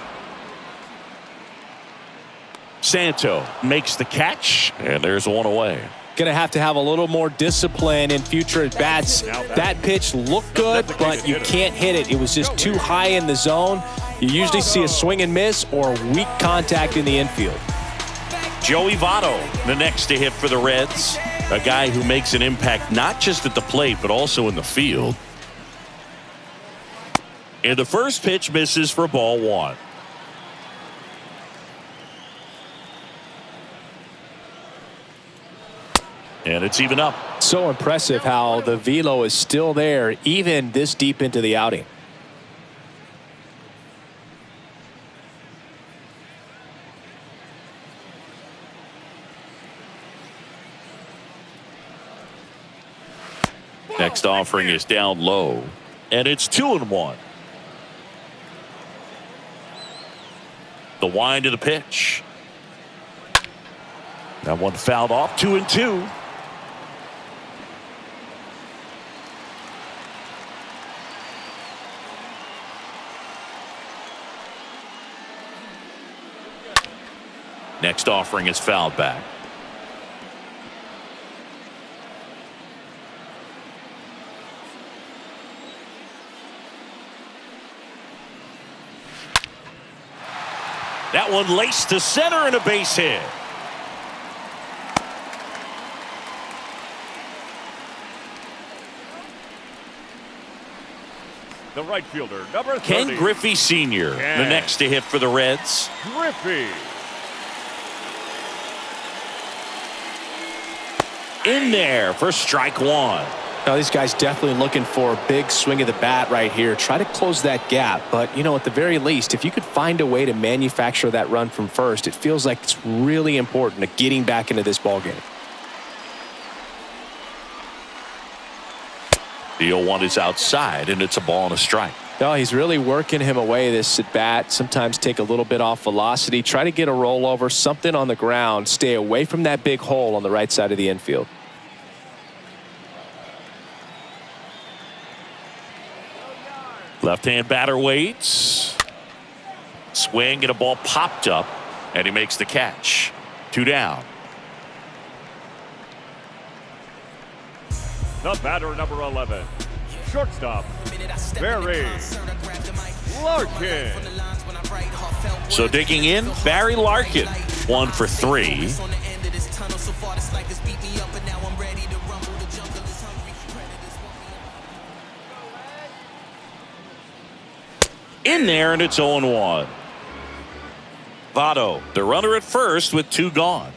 Santo makes the catch, and there's one away. Going to have a little more discipline in future at-bats. That pitch looked good, but you can't hit it. It was just too high in the zone. You usually see a swing and miss or weak contact in the infield. Joey Votto, the next to hit for the Reds. A guy who makes an impact not just at the plate, but also in the field. And the first pitch misses for ball 1. And it's even up. So impressive how the velo is still there even this deep into the outing. Next offering is down low, and it's 2-1. The wind of the pitch. That one fouled off. 2-2. Next offering is fouled back. That one laced to center and a base hit. The right fielder, number 30. Ken Griffey Sr., the next to hit for the Reds. Griffey. In there for strike 1. Now, these guys definitely looking for a big swing of the bat right here. Try to close that gap. But, you know, at the very least, if you could find a way to manufacture that run from first, it feels like it's really important to getting back into this ballgame. The 0-1 is outside, and it's a ball and a strike. No, he's really working him away this at bat. Sometimes take a little bit off velocity. Try to get a rollover, something on the ground. Stay away from that big hole on the right side of the infield. Left-hand batter waits. Swing and a ball popped up, and he makes the catch. 2 down. The batter, number 11, shortstop, Barry Larkin. So digging in, Barry Larkin, 1 for 3. In there, and it's 0-1. Votto, the runner at first with 2 gone.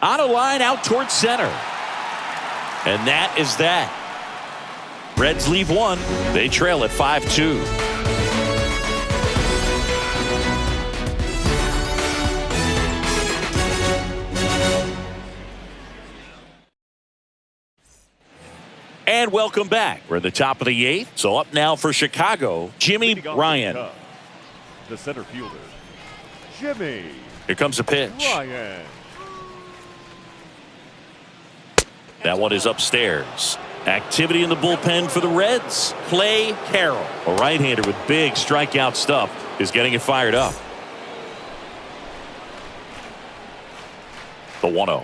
On a line out towards center. And that is that. Reds leave 1. They trail at 5-2. And welcome back. We're at the top of the 8th. So up now for Chicago, Jimmy Ryan. The center fielder, Jimmy. Here comes a pitch. Ryan. That one is upstairs. Activity in the bullpen for the Reds. Clay Carroll, a right-hander with big strikeout stuff, is getting it fired up. The 1-0.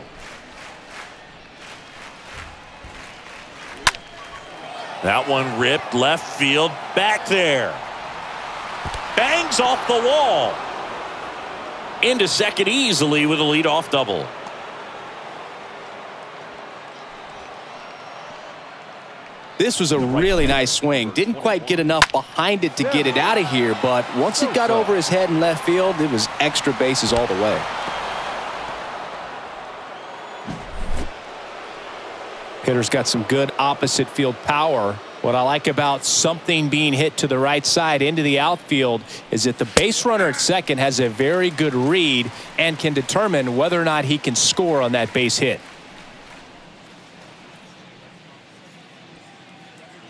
That one ripped left field, back there. Bangs off the wall. Into second easily with a leadoff double. This was a really nice swing. Didn't quite get enough behind it to get it out of here, but once it got over his head in left field, it was extra bases all the way. Hitter's got some good opposite field power. What I like about something being hit to the right side into the outfield is that the base runner at second has a very good read and can determine whether or not he can score on that base hit.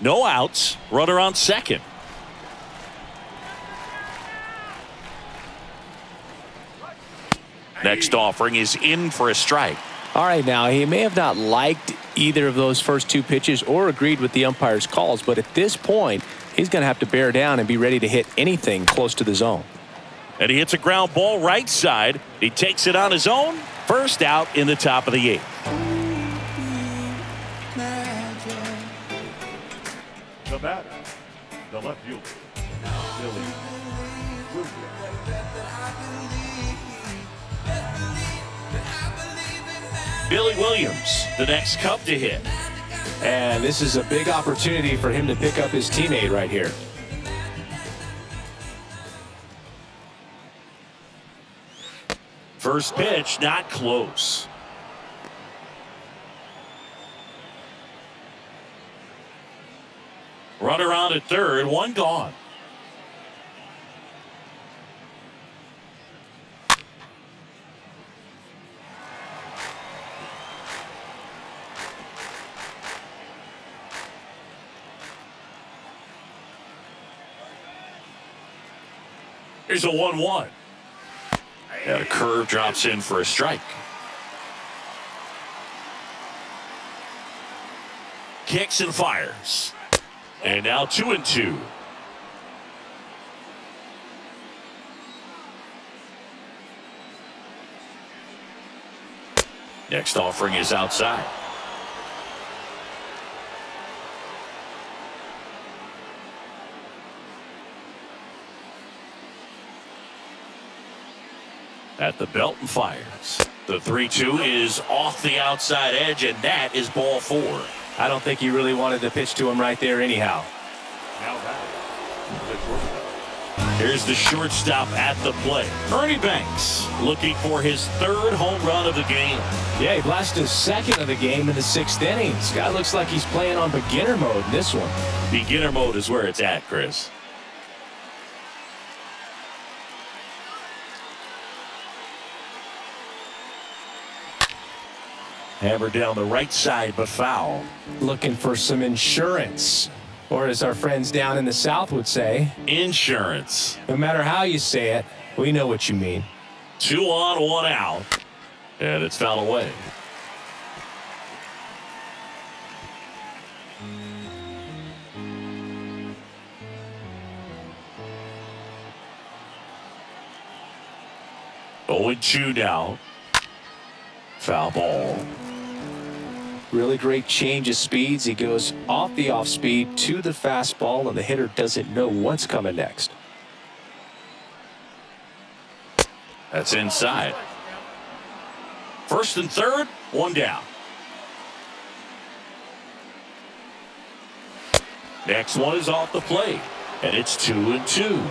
No outs. Runner on second. Next offering is in for a strike. All right, now he may have not liked either of those first 2 pitches or agreed with the umpire's calls, but at this point he's going to have to bear down and be ready to hit anything close to the zone. And he hits a ground ball right side. He takes it on his own. First out in the top of the 8th. The batter, the left fielder, Billy Williams. Billy Williams, the next Cub to hit. And this is a big opportunity for him to pick up his teammate right here. First pitch, not close. Runner on at third, 1 gone. Here's a 1-1. And a curve drops in for a strike. Kicks and fires. And now 2-2. Next offering is outside. At the belt and fires. The 3-2 is off the outside edge, and that is ball 4. I don't think he really wanted to pitch to him right there anyhow. Now that the shortstop. Here's the shortstop at the plate. Ernie Banks looking for his 3rd home run of the game. Yeah, he blasted his 2nd of the game in the 6th inning. This guy looks like he's playing on beginner mode in this one. Beginner mode is where it's at, Chris. Hammered down the right side, but foul. Looking for some insurance. Or as our friends down in the South would say, Insurance. no matter how you say it, we know what you mean. 2 on, 1 out. And it's fouled away. Oh, and 2 now. Foul ball. Really great change of speeds. He goes off the off speed to the fastball, and the hitter doesn't know what's coming next. That's inside. 1st and 3rd, 1 down. Next one is off the plate, and it's 2 and 2.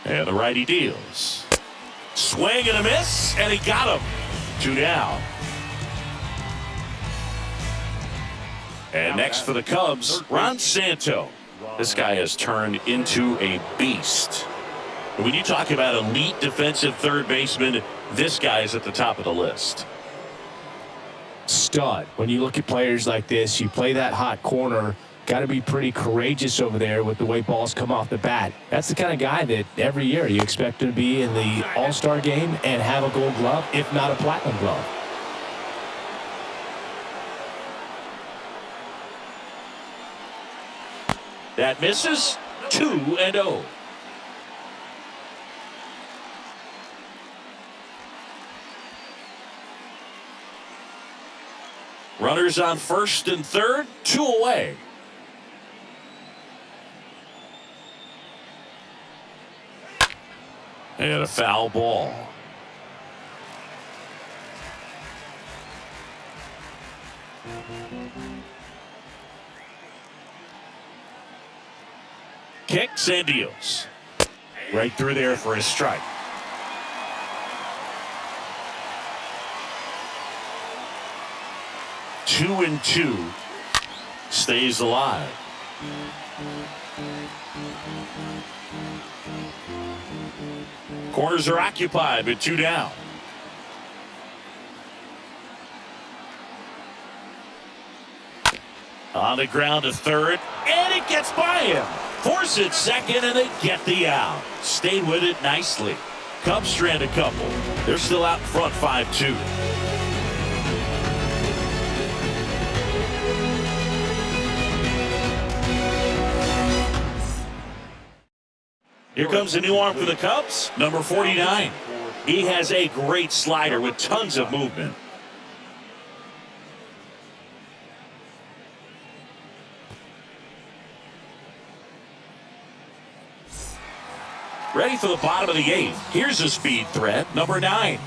And the righty deals. Swing and a miss, and he got him. 2 down. And next for the Cubs, Ron Santo. This guy has turned into a beast. When you talk about elite defensive third baseman, this guy is at the top of the list. Stud. When you look at players like this, you play that hot corner, got to be pretty courageous over there with the way balls come off the bat. That's the kind of guy that every year you expect to be in the All-Star game and have a gold glove, if not a platinum glove. That misses. 2 and 0. Runners on 1st and 3rd, 2 away. And a foul ball. Kicks and deals. Right through there for a strike. Two and 2. Stays alive. Corners are occupied with 2 down. On the ground to 3rd, and it gets by him. Force it 2nd, and they get the out. Stayed with it nicely. Cubs strand a couple. They're still out in front 5-2. Here comes a new arm for the Cubs, number 49. He has a great slider with tons of movement. Ready for the bottom of the 8th. Here's a speed threat, number 9.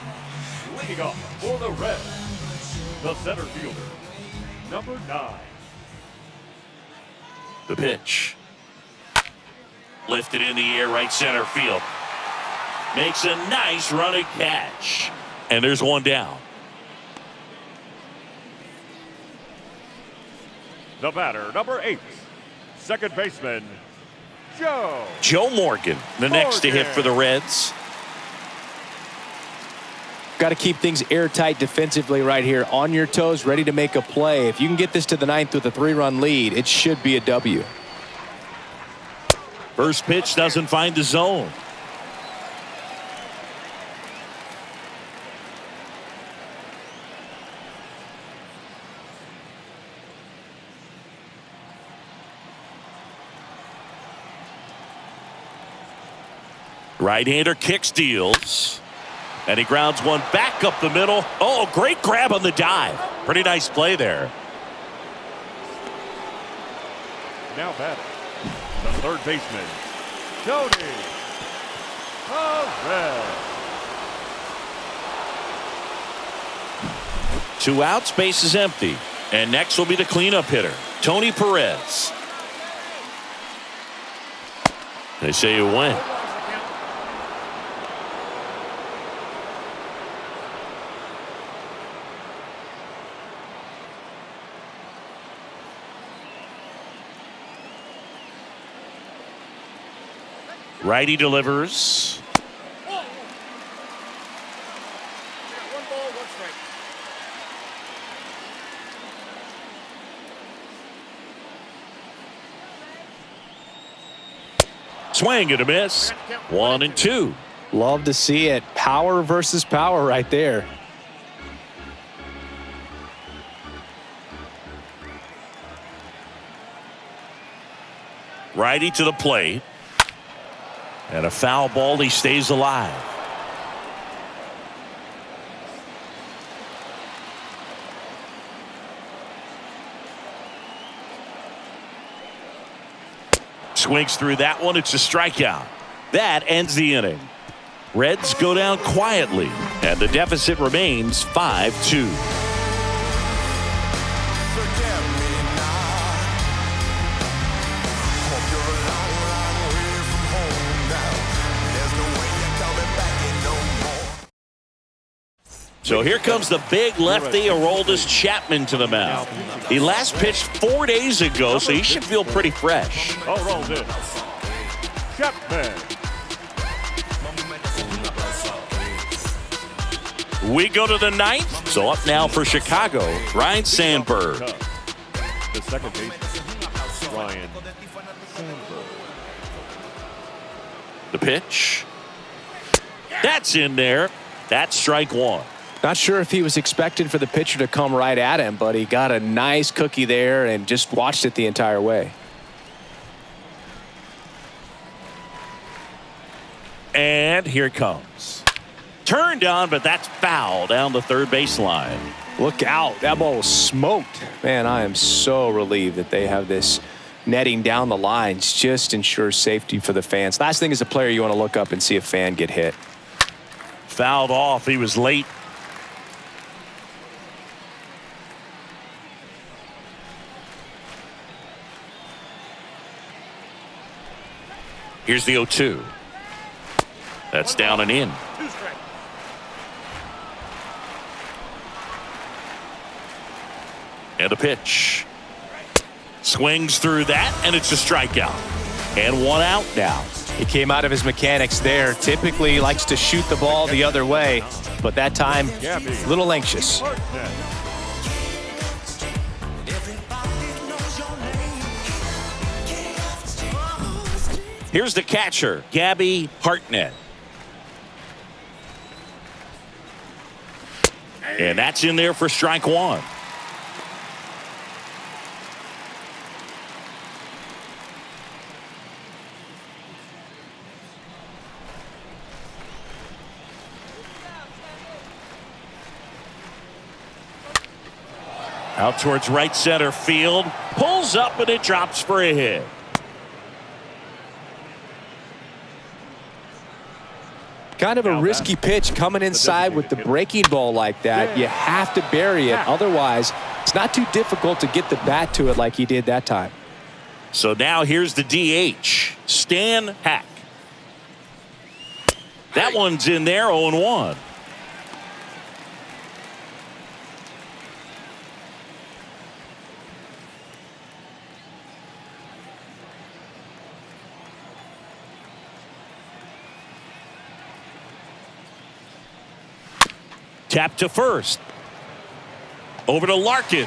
Leading off for the Reds, the center fielder, number 9. The pitch. Lifted in the air, right center field. Makes a nice running catch. And there's 1 down. The batter, number 8, second baseman, Joe Morgan, the next to hit for the Reds. Got to keep things airtight defensively right here. On your toes, ready to make a play. If you can get this to the 9th with a 3-run lead, it should be a W. First pitch doesn't find the zone. Right-hander kicks, deals. And he grounds one back up the middle. Oh, great grab on the dive. Pretty nice play there. now batting, the third baseman, Tony Perez. 2 outs, base is empty. And next will be the cleanup hitter, Tony Perez. They say you win. Righty delivers. One ball, one strike. Swing and a miss. 1-2. Love to see it. Power versus power right there. Righty to the plate. And a foul ball. He stays alive. Swings through that one. It's a strikeout. That ends the inning. Reds go down quietly, and the deficit remains 5-2. So here comes the big lefty, Aroldis Chapman, to the mound. He last pitched 4 days ago, so he should feel pretty fresh. Aroldis Chapman. We go to the ninth. So up now for Chicago, Ryan Sandberg. The second baseman, Ryan Sandberg. The pitch. That's in there. That's strike one. Not sure if he was expecting for the pitcher to come right at him, but he got a nice cookie there and just watched it the entire way. And here it comes. Turned on, but that's foul down the third baseline. Look out. That ball was smoked. Man, I am so relieved that they have this netting down the lines. Just ensures safety for the fans. Last thing as a player, you want to look up and see a fan get hit. Fouled off. He was late. Here's the 0-2. That's down and in. Two strike. And a pitch. Swings through that, and it's a strikeout. And one out now. He came out of his mechanics there. Typically likes to shoot the ball the other way, but that time a little anxious. Here's the catcher, Gabby Hartnett. And that's in there for strike one. Out towards right center field. Pulls up and it drops for a hit. Kind of a risky pitch coming inside with the breaking ball like that. You have to bury it. Otherwise, it's not too difficult to get the bat to it like he did that time. So now here's the DH, Stan Hack. That one's in there, 0-1. Tap to first. Over to Larkin.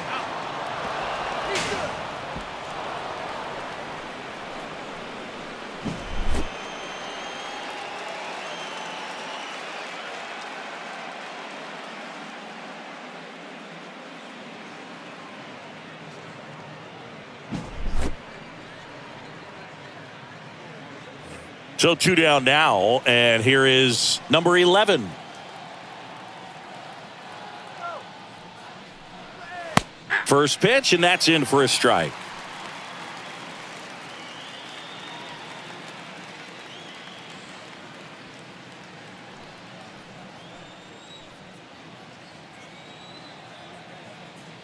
So 2 down now, and here is number 11. First pitch, and that's in for a strike.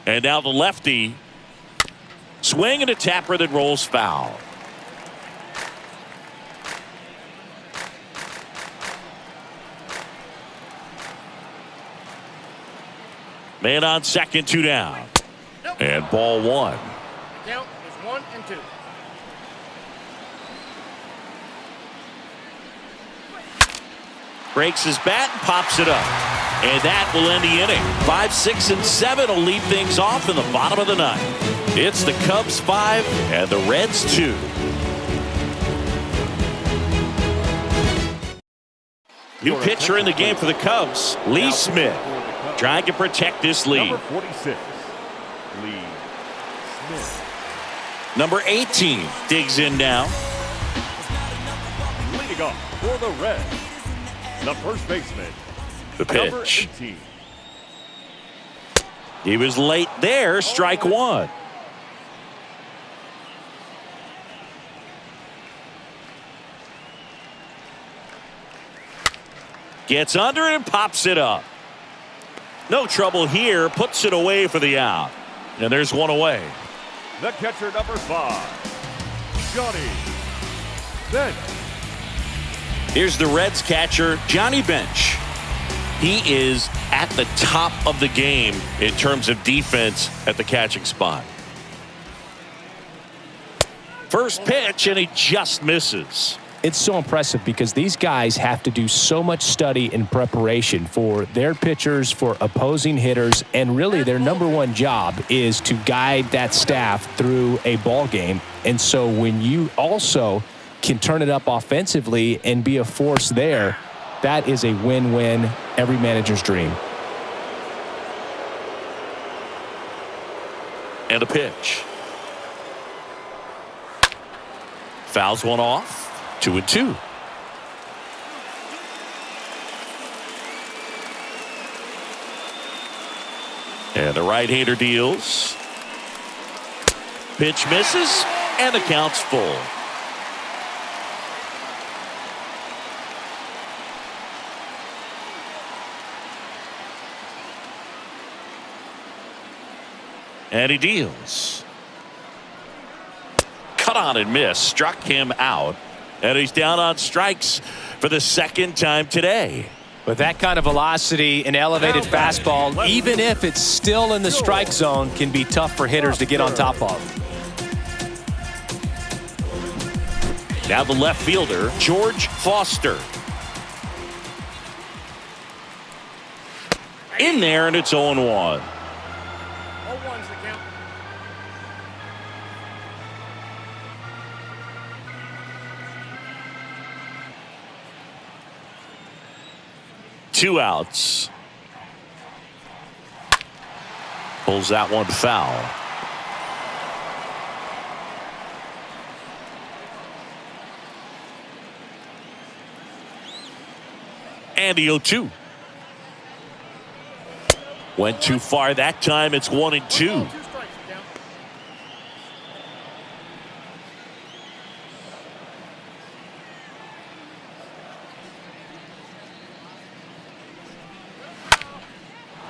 And now the lefty. Swing and a tapper that rolls foul. Man on second, 2 down. And ball one. Count is 1-2. Breaks his bat and pops it up. And that will end the inning. 5, 6, and 7 will lead things off in the bottom of the ninth. It's the Cubs 5 and the Reds 2. New pitcher in the game for the Cubs, Lee Smith, trying to protect this lead. Number 46, Lee Smith. Number 18 digs in now. Leading off for the Reds, the first baseman, The number pitch. 18. He was late there, strike one. Gets under it and pops it up. No trouble here, puts it away for the out. And there's one away. The catcher, number 5, Johnny Bench. Here's the Reds catcher, Johnny Bench. He is at the top of the game in terms of defense at the catching spot. First pitch, and he just misses. It's so impressive because these guys have to do so much study and preparation for their pitchers, for opposing hitters, and really their number one job is to guide that staff through a ball game. And so when you also can turn it up offensively and be a force there, that is a win-win, every manager's dream. And a pitch. Fouls one off. 2-2. And the right-hander deals. Pitch misses, and the count's full. And he deals. Cut on and miss. Struck him out. And he's down on strikes for the second time today. With that kind of velocity and elevated fastball, even if it's still in the strike zone, can be tough for hitters to get on top of. Now the left fielder, George Foster. In there, and it's 0-1. 0-1's the count. Two outs. Pulls that one foul. And the 0-2. Went too far that time. It's 1-2. 2 strikes the count.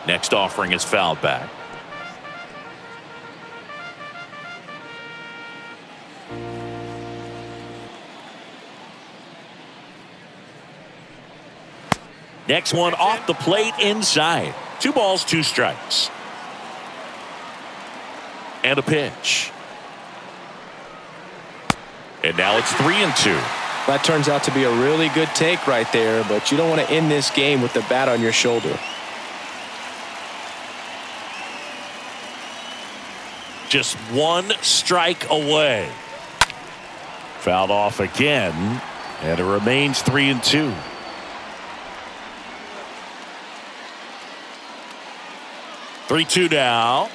Next offering is fouled back. Next one off the plate inside. 2 balls, 2 strikes. And a pitch. And now it's 3-2. That turns out to be a really good take right there, but you don't want to end this game with the bat on your shoulder. Just 1 strike away. Fouled off again, and it remains 3-2. Three-two now.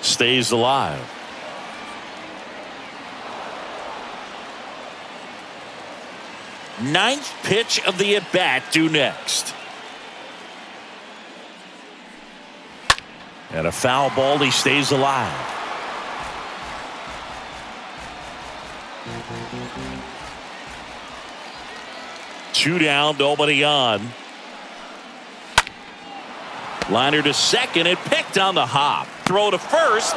Stays alive. Ninth pitch of the at-bat due next. And a foul ball, he stays alive. Two down, nobody on. Liner to second and picked on the hop. Throw to first,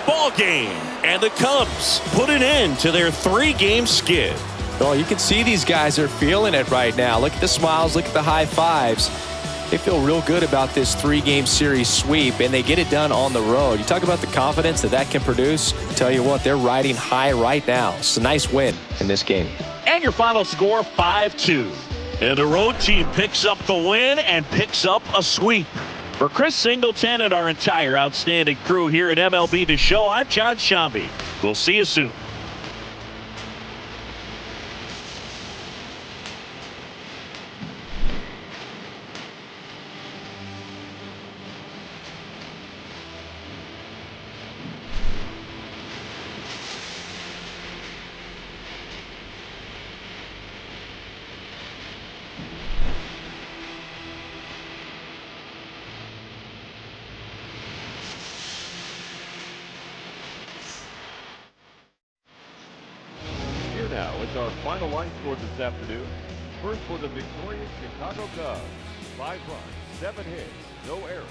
ball game. And the Cubs put an end to their 3-game skid. Oh, you can see these guys are feeling it right now. Look at the smiles, look at the high fives. They feel real good about this 3-game series sweep, and they get it done on the road. You talk about the confidence that can produce. I tell you what, they're riding high right now. It's a nice win in this game. And your final score, 5-2. And the road team picks up the win and picks up a sweep. For Chris Singleton and our entire outstanding crew here at MLB The Show, I'm John Shambi. We'll see you soon. Here now is our final line score this afternoon. First for the victorious Chicago Cubs. 5 runs, 7 hits, no errors.